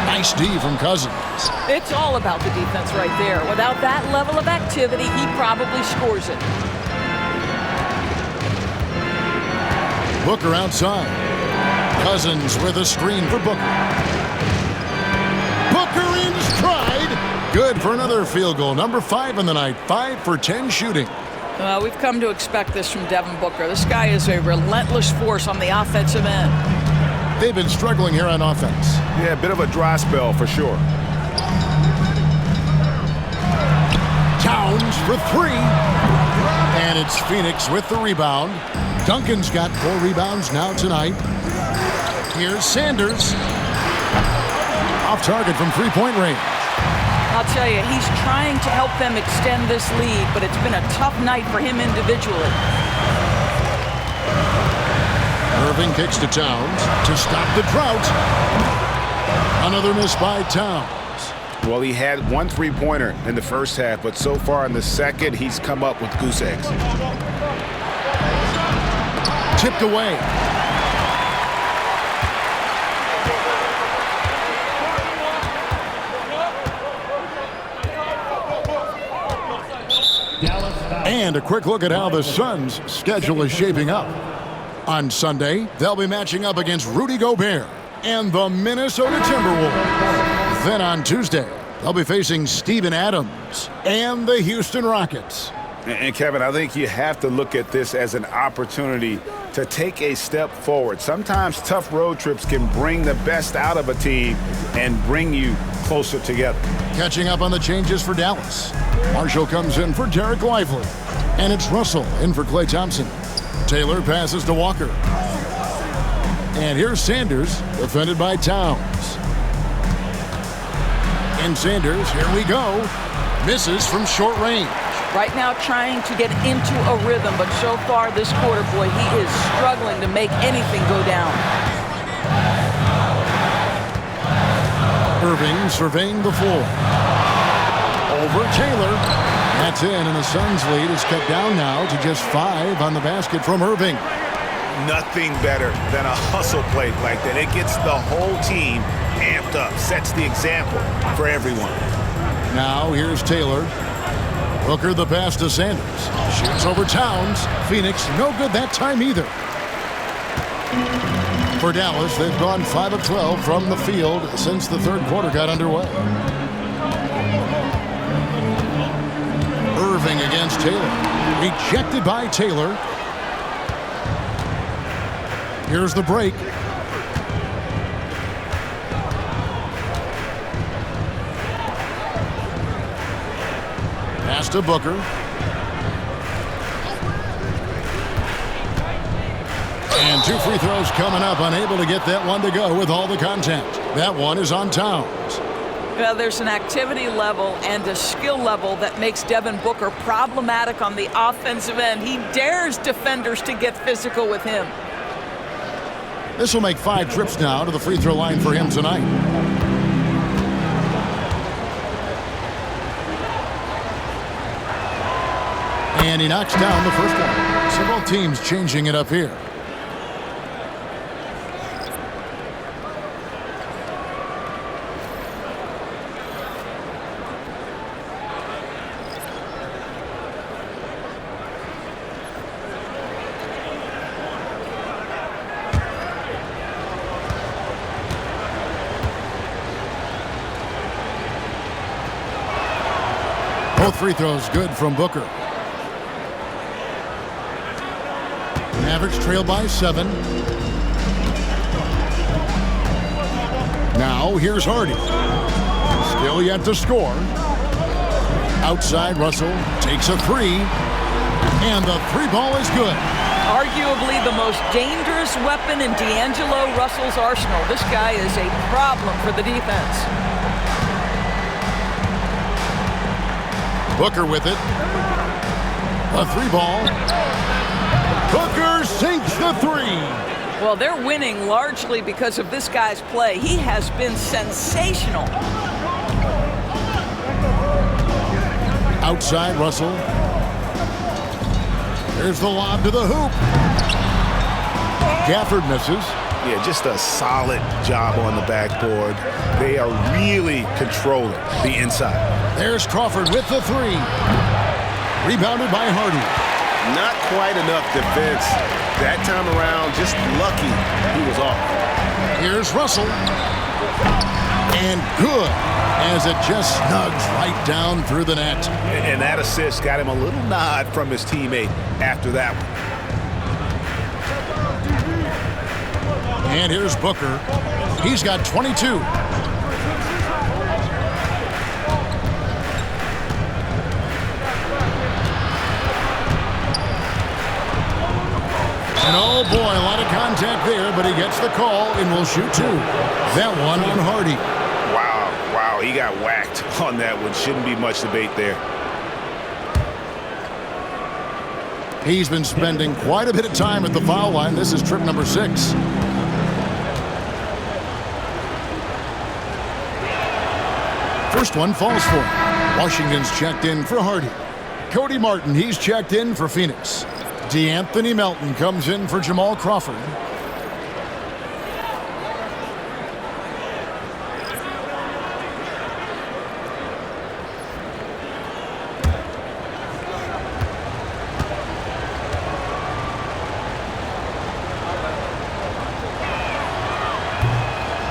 Nice D from Cousins. It's all about the defense right there. Without that level of activity, he probably scores it. Booker outside. Cousins with a screen for Booker. Booker in stride. Good for another field goal. Number 5 in the night. 5 for 10 shooting. We've come to expect this from Devin Booker. This guy is a relentless force on the offensive end. They've been struggling here on offense. Yeah, a bit of a dry spell for sure. Towns for 3. And it's Phoenix with the rebound. Duncan's got 4 rebounds now tonight. Here's Sanders. Off target from 3-point range. I'll tell you, he's trying to help them extend this lead, but it's been a tough night for him individually. Irving kicks to Towns to stop the drought. Another miss by Towns. Well, he had 1 3-pointer in the first half, but so far in the second, he's come up with goose eggs. Tipped away. And a quick look at how the Suns' schedule is shaping up. On Sunday, they'll be matching up against Rudy Gobert and the Minnesota Timberwolves. Then on Tuesday, they'll be facing Steven Adams and the Houston Rockets. And Kevin, I think you have to look at this as an opportunity to take a step forward. Sometimes tough road trips can bring the best out of a team and bring you closer together. Catching up on the changes for Dallas. Marshall comes in for Derek Lively. And it's Russell in for Klay Thompson. Taylor passes to Walker. And here's Sanders, defended by Towns. And Sanders, here we go, misses from short range. Right now trying to get into a rhythm, but so far this quarter, boy, he is struggling to make anything go down. Irving surveying the floor. Over Taylor. That's in, and the Suns' lead is cut down now to just 5 on the basket from Irving. Nothing better than a hustle play like that. It gets the whole team amped up, sets the example for everyone. Now here's Taylor. Booker the pass to Sanders. Shoots over Towns. Phoenix no good that time either. For Dallas, they've gone 5 of 12 from the field since the third quarter got underway. Irving against Taylor. Rejected by Taylor. Here's the break. Pass to Booker. And 2 free throws coming up. Unable to get that one to go with all the contact. That one is on Towns. Well, there's an activity level and a skill level that makes Devin Booker problematic on the offensive end. He dares defenders to get physical with him. This will make 5 trips now to the free throw line for him tonight. And he knocks down the first one. So both teams changing it up here. Both free throws good from Booker. Mavericks trail by 7. Now here's Hardy. Still yet to score. Outside Russell takes a 3. And the 3 ball is good. Arguably the most dangerous weapon in D'Angelo Russell's arsenal. This guy is a problem for the defense. Booker with it. A 3 ball. Booker sinks the 3. Well, they're winning largely because of this guy's play. He has been sensational. Outside Russell. There's the lob to the hoop. Gafford misses. Yeah, just a solid job on the backboard. They are really controlling the inside. There's Crawford with the 3. Rebounded by Hardy. Not quite enough defense that time around. Just lucky he was off. Here's Russell. And good, as it just snugs right down through the net. And that assist got him a little nod from his teammate after that one. And here's Booker. He's got 22. And oh boy, a lot of contact there, but he gets the call and will shoot 2. That one on Hardy. Wow, he got whacked on that one. Shouldn't be much debate there. He's been spending quite a bit of time at the foul line. This is trip number 6. First one falls for him. Washington's checked in for Hardy. Cody Martin, he's checked in for Phoenix. DeAnthony Melton comes in for Jamal Crawford.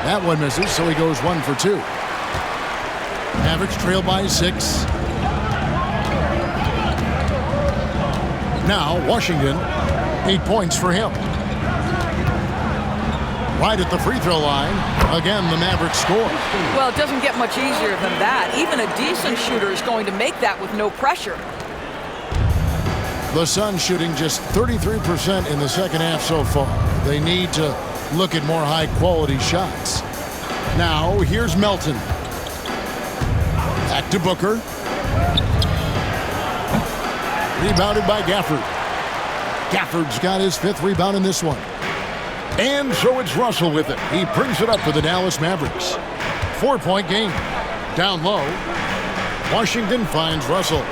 That one misses, so he goes 1 for 2. Mavericks trail by 6. Now Washington, 8 points for him. Right at the free throw line. Again, the Mavericks score. Well, it doesn't get much easier than that. Even a decent shooter is going to make that with no pressure. The Suns shooting just 33% in the second half so far. They need to look at more high-quality shots. Now, here's Melton. Back to Booker. Rebounded by Gafford. Gafford's got his 5th rebound in this one. And so it's Russell with it. He brings it up for the Dallas Mavericks. 4-point game. Down low. Washington finds Russell.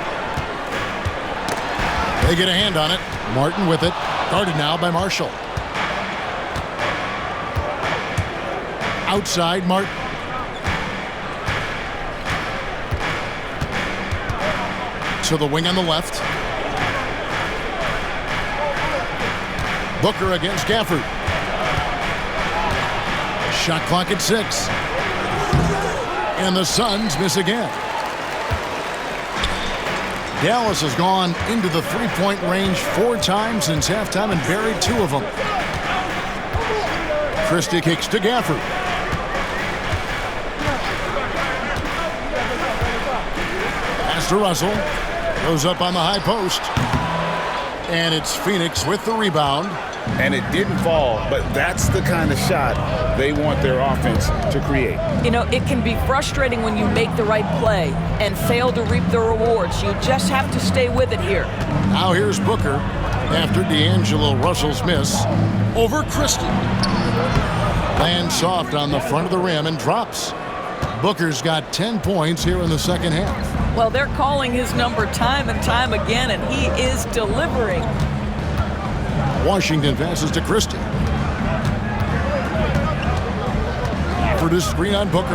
They get a hand on it. Martin with it. Guarded now by Marshall. Outside Martin. To the wing on the left. Booker against Gafford. Shot clock at 6. And the Suns miss again. Dallas has gone into the three-point range 4 times since halftime and buried 2 of them. Christie kicks to Gafford. Pass to Russell. Goes up on the high post. And it's Phoenix with the rebound. And it didn't fall, but that's the kind of shot they want their offense to create. You know, it can be frustrating when you make the right play and fail to reap the rewards. You just have to stay with it here. Now here's Booker after D'Angelo Russell's miss over Christie. Lands soft on the front of the rim and drops. Booker's got 10 points here in the second half. Well, they're calling his number time and time again, and he is delivering. Washington passes to Christie. For the screen on Booker.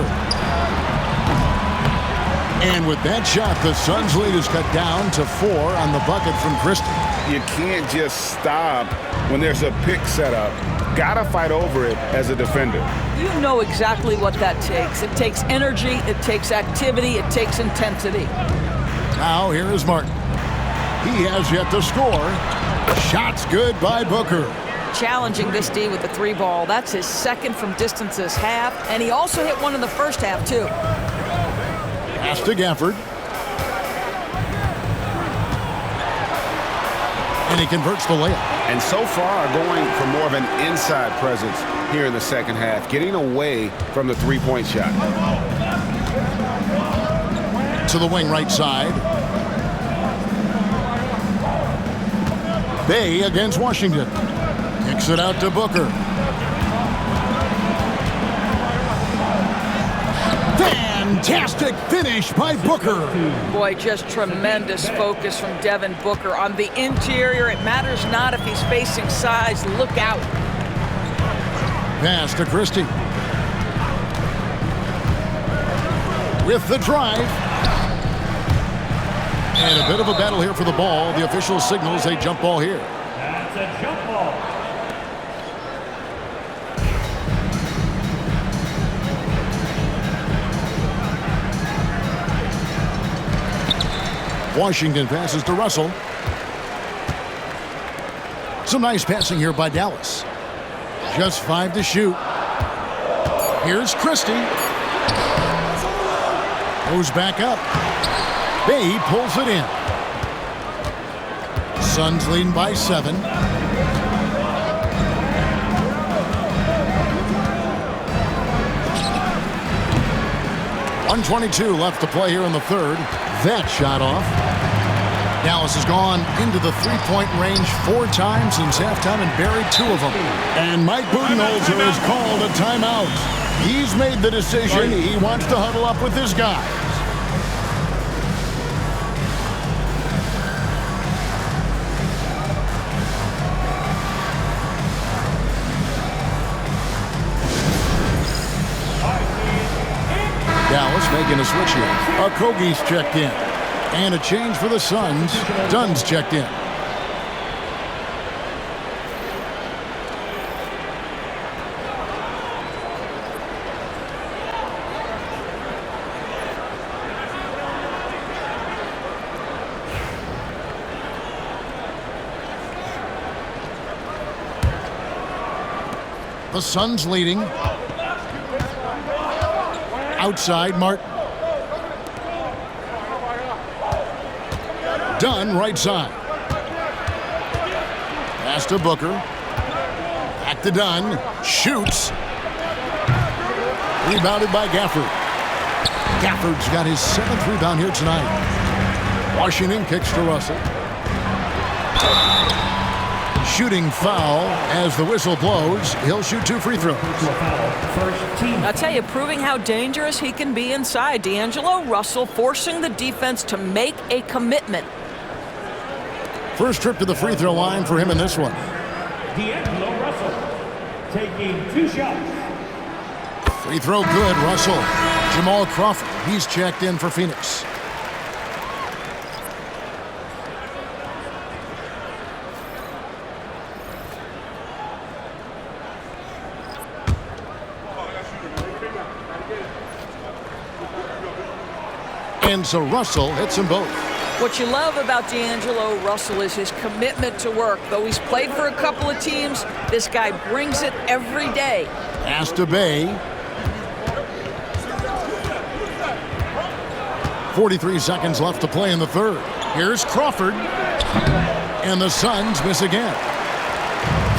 And with that shot, the Suns' lead is cut down to 4 on the bucket from Christie. You can't just stop when there's a pick set up. Gotta fight over it as a defender. You know exactly what that takes. It takes energy, it takes activity, it takes intensity. Now here is Martin. He has yet to score. Shots good by Booker. Challenging this D with the 3 ball. That's his 2nd from distance this half, and he also hit one in the first half, too. Pass to Gafford. And he converts the layup. And so far, going for more of an inside presence here in the second half, getting away from the three-point shot. To the wing right side. Bay against Washington. Kicks it out to Booker. Fantastic finish by Booker. Boy, just tremendous focus from Devin Booker. On the interior, it matters not if he's facing size. Look out. Pass to Christie. With the drive. And a bit of a battle here for the ball. The official signals a jump ball here. That's a jump ball. Washington passes to Russell. Some nice passing here by Dallas. Just 5 to shoot. Here's Christie. Goes back up. Bay pulls it in. Suns leading by 7. .122 left to play here in the third. That shot off. Dallas has gone into the three-point range 4 times since halftime and buried 2 of them. And Mike Budenholzer has called a timeout. He's made the decision. He wants to huddle up with his guys. Dallas making a switch here. Okogie's checked in. And a change for the Suns. Dunn's checked in. The Suns leading. Outside, Martin. Dunn, right side. Pass to Booker. Back to Dunn. Shoots. Rebounded by Gafford. Gafford's got his 7th rebound here tonight. Washington kicks to Russell. Shooting foul as the whistle blows. He'll shoot 2 free throws. I'll tell you, proving how dangerous he can be inside. D'Angelo Russell forcing the defense to make a commitment. First trip to the free throw line for him in this one. D'Angelo Russell taking 2 shots. Free throw good, Russell. Jamal Crawford, he's checked in for Phoenix. And so Russell hits them both. What you love about D'Angelo Russell is his commitment to work. Though he's played for a couple of teams, this guy brings it every day. Pass to Bay. 43 seconds left to play in the third. Here's Crawford. And the Suns miss again.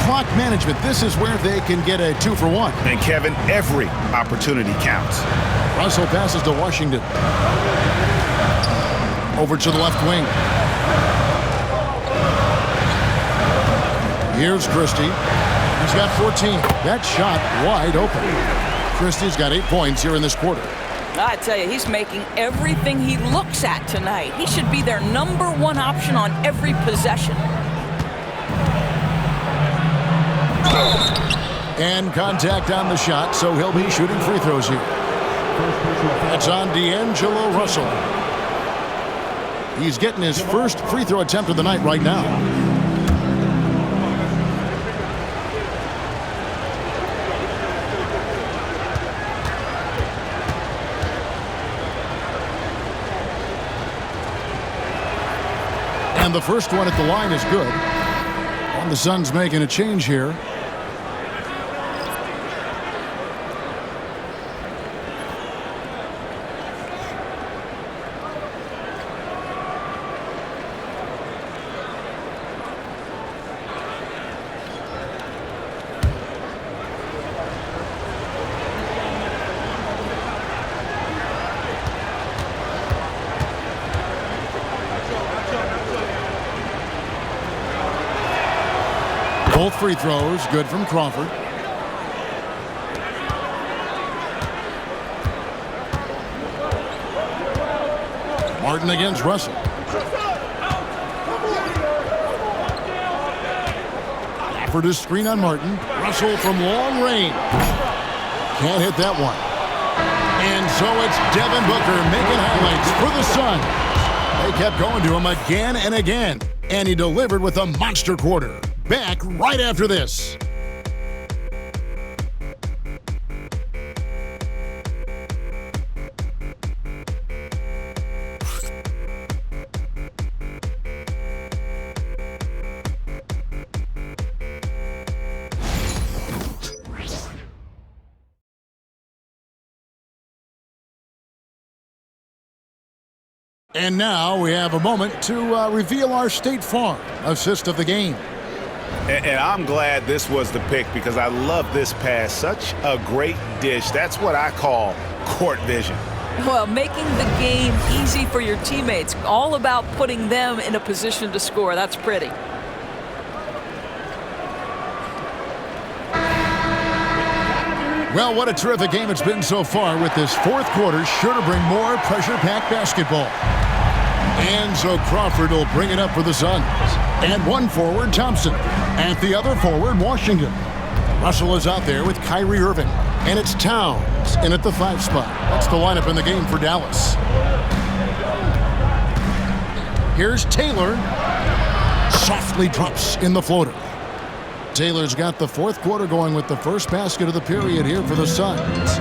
Clock management, this is where they can get a 2 for 1. And Kevin, every opportunity counts. Russell passes to Washington. Over to the left wing. Here's Christie. He's got 14. That shot wide open. Christie's got 8 points here in this quarter. I tell you, he's making everything he looks at tonight. He should be their #1 option on every possession. And contact on the shot, so he'll be shooting free throws here. That's on D'Angelo Russell. He's getting his first free throw attempt of the night right now. And the first one at the line is good. And the Suns making a change here. Both free throws, good from Crawford. Martin against Russell. For the screen on Martin. Russell from long range. Can't hit that one. And so it's Devin Booker making highlights for the Suns. They kept going to him again and again. And he delivered with a monster quarter. Back right after this. And now we have a moment to reveal our State Farm assist of the game. And I'm glad this was the pick because I love this pass. Such a great dish. That's what I call court vision. Well, making the game easy for your teammates. All about putting them in a position to score. That's pretty. Well, what a terrific game it's been so far with this fourth quarter. Sure to bring more pressure-packed basketball. And so Crawford will bring it up for the Suns. And one forward, Thompson. At the other forward, Washington. Russell is out there with Kyrie Irving. And it's Towns in at the 5 spot. That's the lineup in the game for Dallas. Here's Taylor. Softly drops in the floater. Taylor's got the fourth quarter going with the first basket of the period here for the Suns.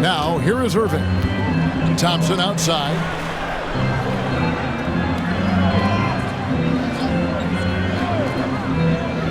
Now, here is Irving. Thompson outside.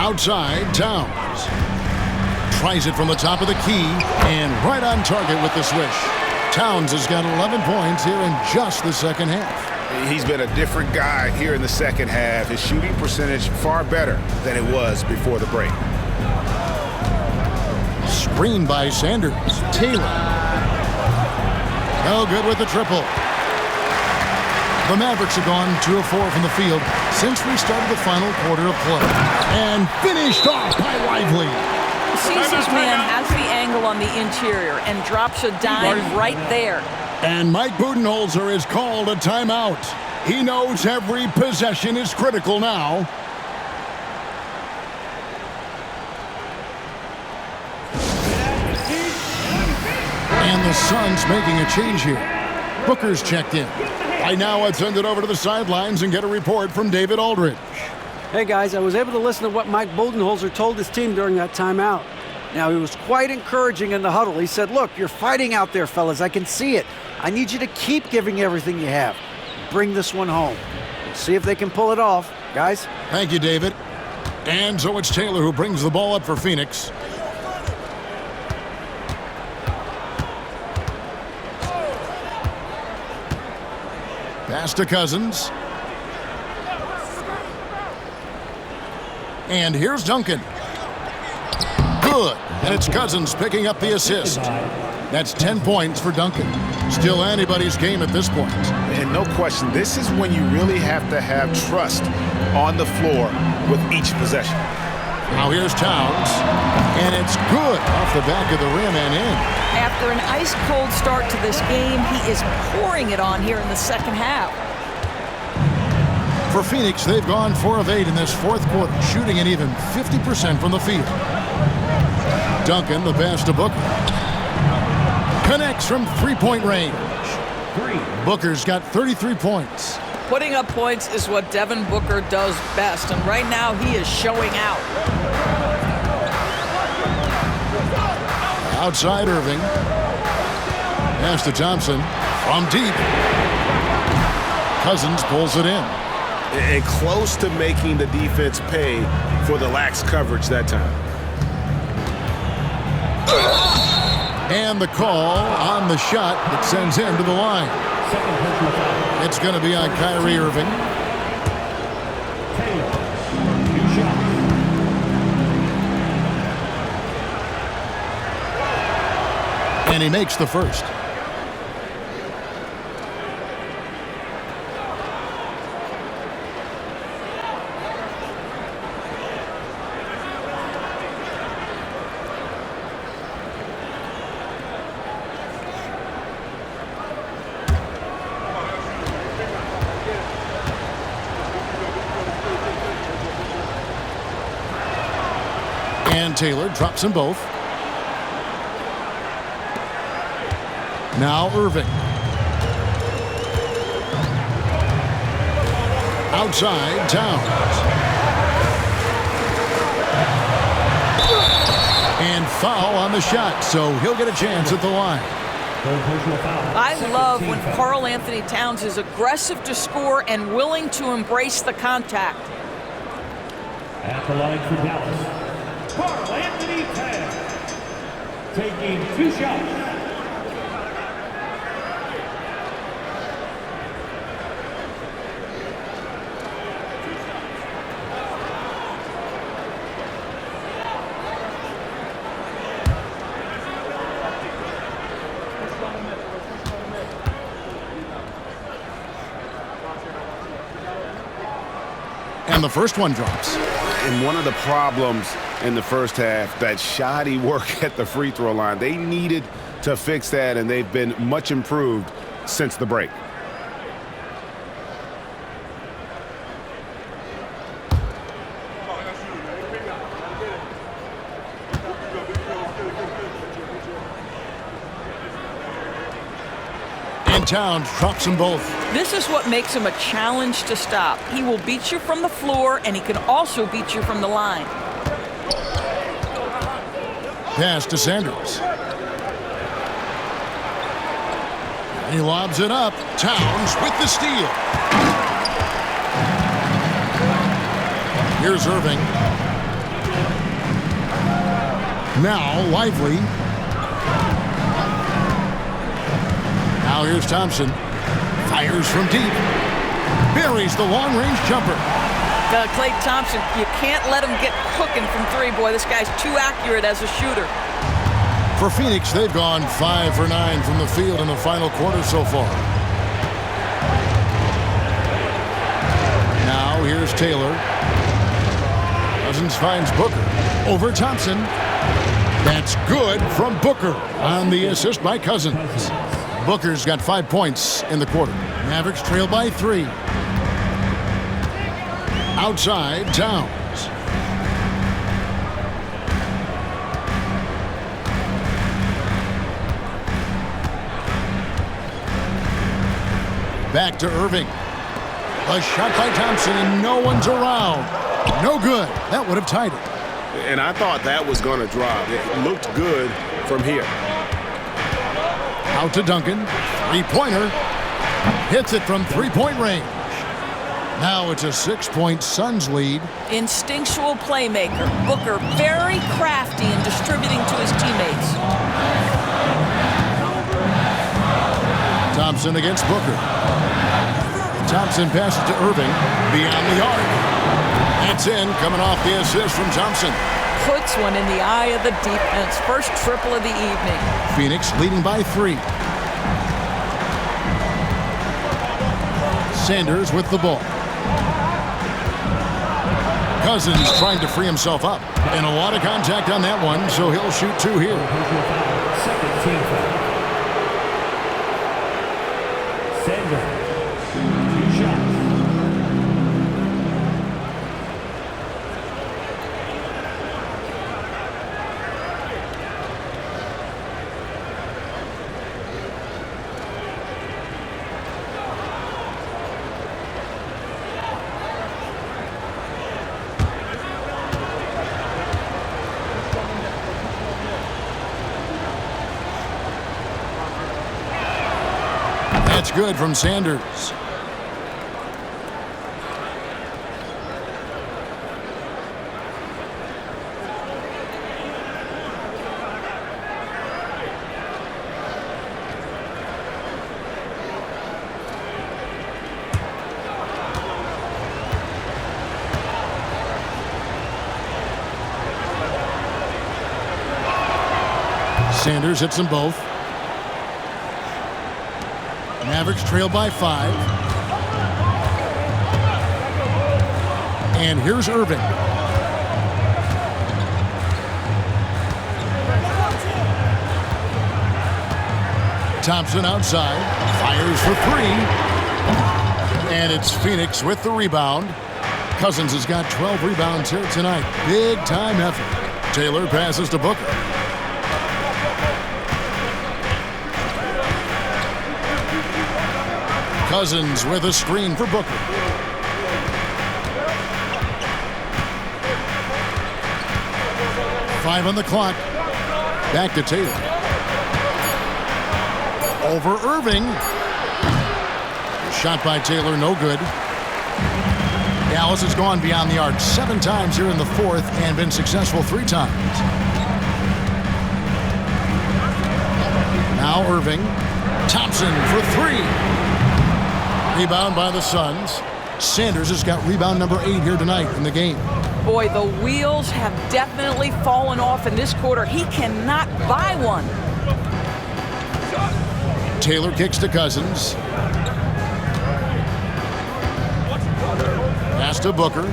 Outside, Towns. Tries it from the top of the key and right on target with the swish. Towns has got 11 points here in just the second half. He's been a different guy here in the second half. His shooting percentage far better than it was before the break. Screen by Sanders. Taylor. No good with the triple. The Mavericks have gone 2 of 4 from the field since we started the final quarter of play. And finished off by Lively. Sees his man has the angle on the interior and drops a dime right there. And Mike Budenholzer has called a timeout. He knows every possession is critical now. And the Suns making a change here. Booker's checked in. I now send it over to the sidelines and get a report from David Aldridge. Hey guys, I was able to listen to what Mike Budenholzer told his team during that timeout. Now, he was quite encouraging in the huddle. He said, look, you're fighting out there, fellas. I can see it. I need you to keep giving everything you have. Bring this one home. We'll see if they can pull it off. Guys? Thank you, David. And so it's Taylor who brings the ball up for Phoenix. Pass to Cousins. And here's Duncan. Good. And it's Cousins picking up the assist. That's 10 points for Duncan. Still anybody's game at this point. And no question, this is when you really have to have trust on the floor with each possession. Now here's Towns. And it's good off the back of the rim and in. After an ice-cold start to this game, he is pouring it on here in the second half. For Phoenix, they've gone 4 of 8 in this fourth quarter, shooting an even 50% from the field. Duncan, the pass to Booker. Connects from three-point range. Booker's got 33 points. Putting up points is what Devin Booker does best, and right now he is showing out. Outside Irving. Pass to Thompson. From deep. Cousins pulls it in. And close to making the defense pay for the lax coverage that time. And the call on the shot that sends him to the line. It's going to be on Kyrie Irving. And he makes the first. And Taylor drops them both. Now Irving. Outside, Towns. And foul on the shot, so he'll get a chance at the line. I love when Karl Anthony Towns is aggressive to score and willing to embrace the contact. At the line for Dallas, Karl Anthony Towns, taking 2 shots. And the first one drops. And one of the problems in the first half, that shoddy work at the free throw line. They needed to fix that, and they've been much improved since the break. And Towns drops them both. This is what makes him a challenge to stop. He will beat you from the floor, and he can also beat you from the line. Pass to Sanders. And he lobs it up. Towns with the steal. Here's Irving. Now Lively. Now here's Thompson. Fires from deep. Buries the long-range jumper. Klay Thompson, you can't let him get cooking from three. Boy, this guy's too accurate as a shooter. For Phoenix, they've gone 5 for 9 from the field in the final quarter so far. Now here's Taylor. Cousins finds Booker. Over Thompson. That's good from Booker on the assist by Cousins. Booker's got 5 points in the quarter. Mavericks trail by 3. Outside, Towns. Back to Irving. A shot by Thompson, and no one's around. No good. That would have tied it. And I thought that was going to drop. It looked good from here. Out to Duncan. Three-pointer. Hits it from three-point range. Now it's a 6-point Suns lead. Instinctual playmaker. Booker very crafty in distributing to his teammates. Thompson against Booker. Thompson passes to Irving. Beyond the arc. That's in, coming off the assist from Thompson. Puts one in the eye of the defense. First triple of the evening. Phoenix leading by 3. Sanders with the ball. Cousins trying to free himself up. And a lot of contact on that one, so he'll shoot 2 here. Second team foul. Sanders. 2 shots. That's good from Sanders. Sanders hits them both. Mavericks trail by 5. And here's Irving. Thompson outside. Fires for 3. And it's Phoenix with the rebound. Cousins has got 12 rebounds here tonight. Big time effort. Taylor passes to Booker. Cousins with a screen for Booker. Five on the clock. Back to Taylor. Over Irving. Shot by Taylor, no good. Dallas has gone beyond the arc 7 times here in the 4th and been successful 3 times. Now Irving. Thompson for 3. Rebound by the Suns. Sanders has got rebound number 8 here tonight in the game. Boy, the wheels have definitely fallen off in this quarter. He cannot buy one. Taylor kicks to Cousins. Pass to Booker.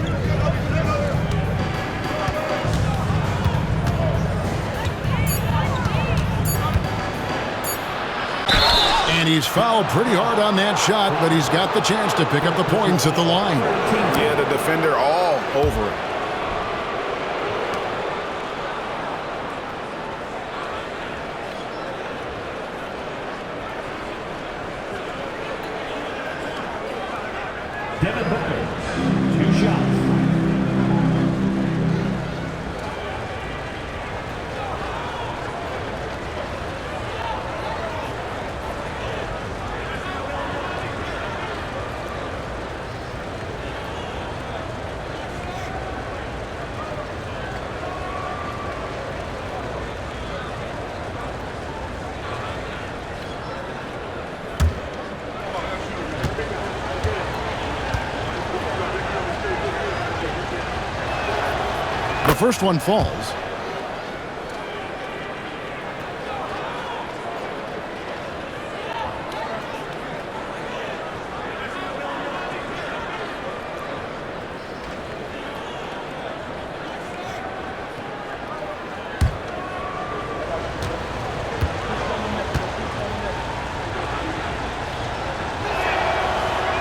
And he's fouled pretty hard on that shot, but he's got the chance to pick up the points at the line. Yeah, the defender all over it. Devin Booker, 2 shots. first one falls.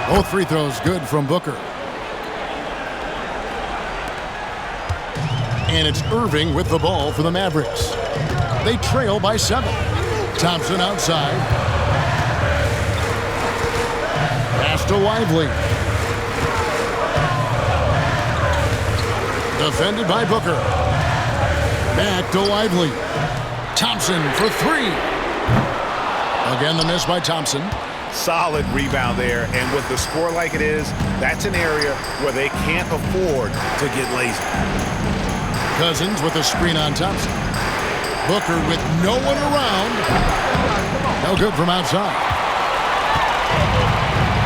Both free throws good from Booker. And it's Irving with the ball for the Mavericks. They trail by 7. Thompson outside. Pass to Lively. Defended by Booker. Back to Lively. Thompson for 3. Again, the miss by Thompson. Solid rebound there, and with the score like it is, that's an area where they can't afford to get lazy. Cousins with a screen on Thompson. Booker with no one around. No good from outside.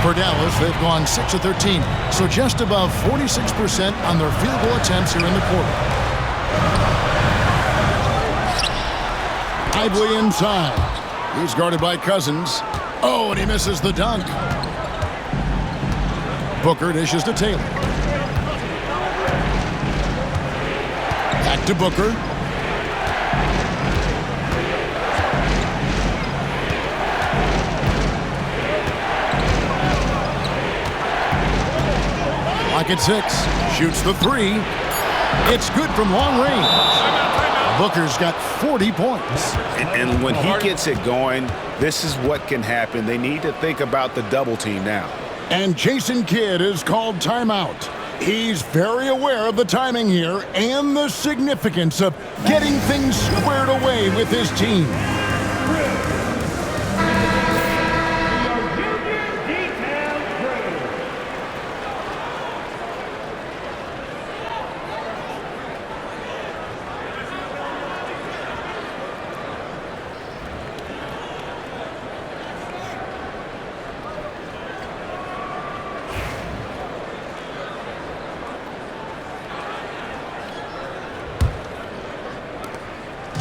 For Dallas, they've gone 6 of 13, so just above 46% on their field goal attempts here in the quarter. Lively inside. He's guarded by Cousins. Oh, and he misses the dunk. Booker dishes to Taylor. Back to Booker. Clock at 6. Shoots the 3. It's good from long range. Booker's got 40 points. And when he gets it going, this is what can happen. They need to think about the double team now. And Jason Kidd is called timeout. He's very aware of the timing here and the significance of getting things squared away with his team.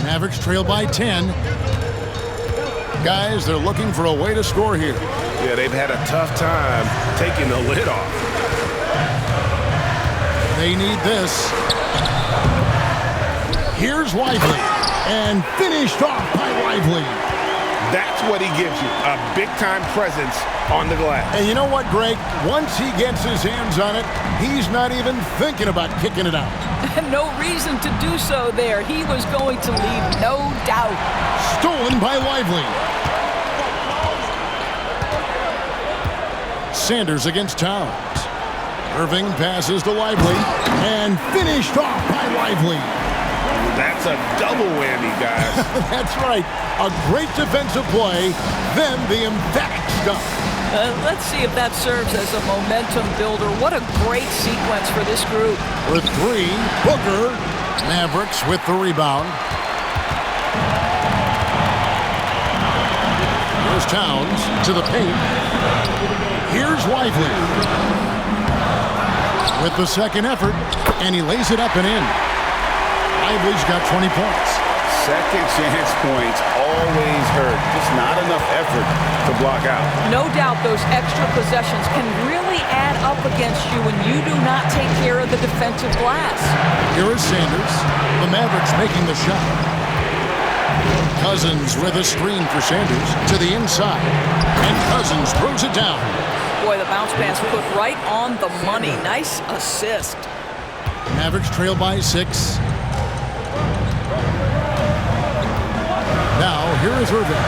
Mavericks trail by 10. Guys, they're looking for a way to score here. Yeah, they've had a tough time taking the lid off. They need this. Here's Lively. And finished off by Lively. That's what he gives you, a big-time presence on the glass. And you know what, Greg? Once he gets his hands on it, he's not even thinking about kicking it out. No reason to do so there. He was going to leave, no doubt. Stolen by Lively. Sanders against Towns. Irving passes to Lively. And finished off by Lively. That's a double whammy, guys. That's right. A great defensive play, then the emphatic stuff. Let's see if that serves as a momentum builder. What a great sequence for this group. With 3, Booker. Mavericks with the rebound. Here's Towns to the paint. Here's Lively. With the second effort, and he lays it up and in. Lively's got 20 points. Second chance points always hurt. Just not enough effort to block out. No doubt those extra possessions can really add up against you when you do not take care of the defensive glass. Here is Sanders. The Mavericks making the shot. Cousins with a screen for Sanders to the inside. And Cousins throws it down. Boy, the bounce pass put right on the money. Nice assist. Mavericks trail by 6. Now, here is Irving.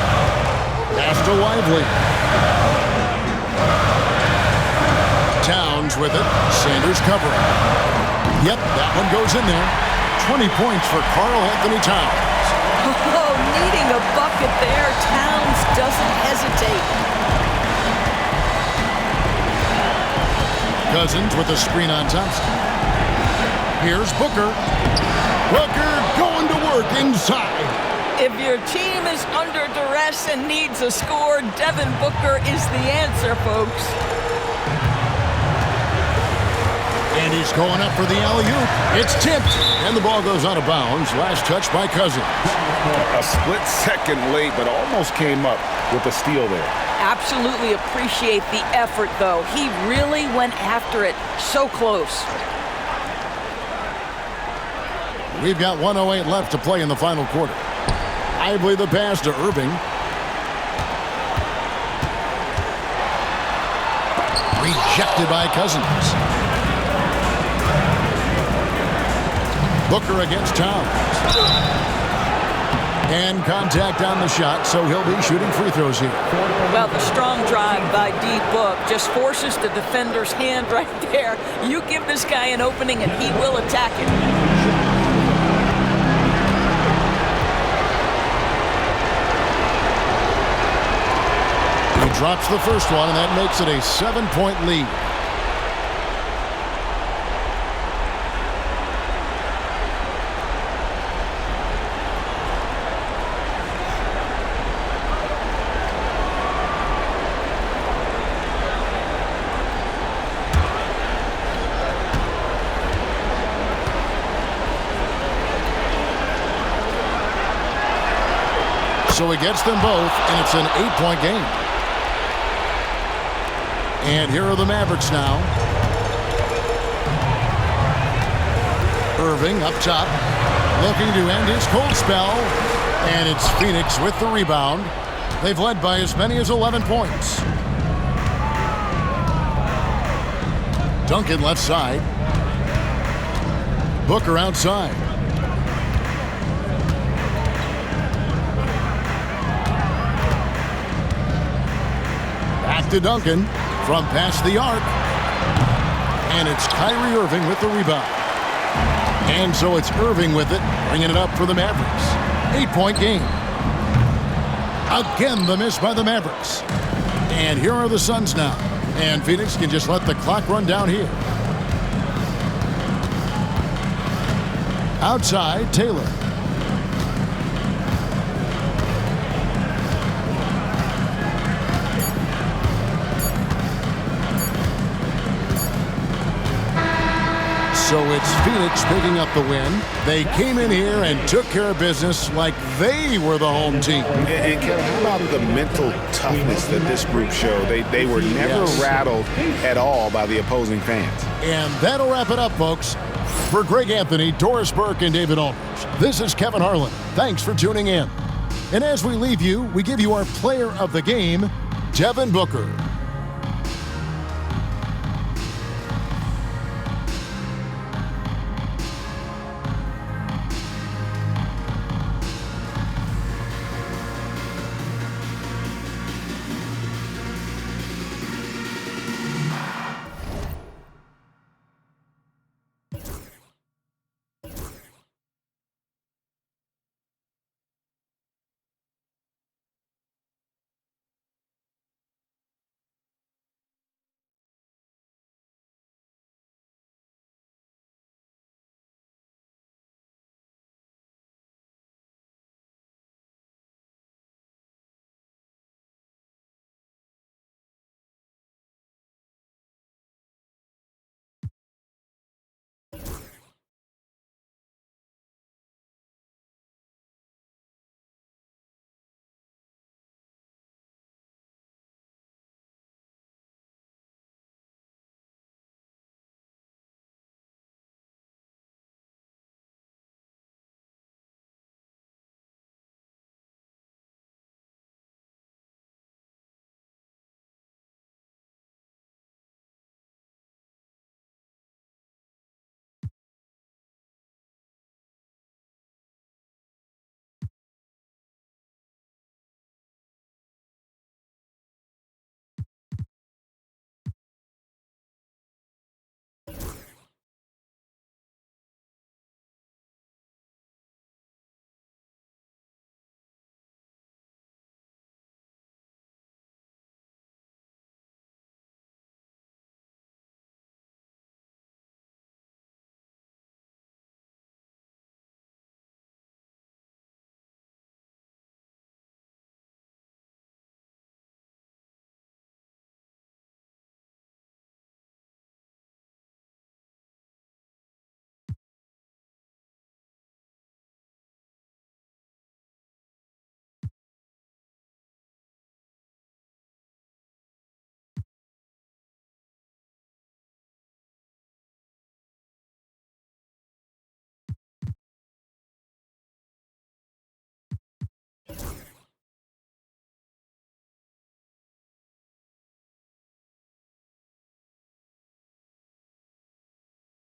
Pass to Lively. Towns with it. Sanders covering. Yep, that one goes in there. 20 points for Karl Anthony Towns. Oh, needing a bucket there. Towns doesn't hesitate. Cousins with a screen on Thompson. Here's Booker. Booker going to work inside. If your team is under duress and needs a score, Devin Booker is the answer, folks. And And he's going up for the alley-oop. It's tipped, and the ball goes out of bounds. Last touch by Cousins. A split second late, but almost came up with a steal there. Absolutely appreciate the effort, though. He really went after it. So close. We've got 1:08 left to play in the final quarter. Lively the pass to Irving. Rejected by Cousins. Booker against Towns. And contact on the shot, so he'll be shooting free throws here. Well, the strong drive by D-Book just forces the defender's hand right there. You give this guy an opening and he will attack it. He drops the first one, and that makes it a 7-point lead. So he gets them both, and it's an 8-point game. And here are the Mavericks now. Irving up top, looking to end his cold spell. And it's Phoenix with the rebound. They've led by as many as 11 points. Duncan left side. Booker outside. Back to Duncan from past the arc. And it's Kyrie Irving with the rebound. And so it's Irving with it, bringing it up for the Mavericks. 8-point game. Again, the miss by the Mavericks. And here are the Suns now. And Phoenix can just let the clock run down here. Outside, Taylor. So it's Phoenix picking up the win. They came in here and took care of business like they were the home team. And Kevin, how about the mental toughness that this group showed? They were never rattled at all by the opposing fans. And that'll wrap it up, folks. For Greg Anthony, Doris Burke, and David Aldridge, this is Kevin Harlan. Thanks for tuning in. And as we leave you, we give you our player of the game, Devin Booker.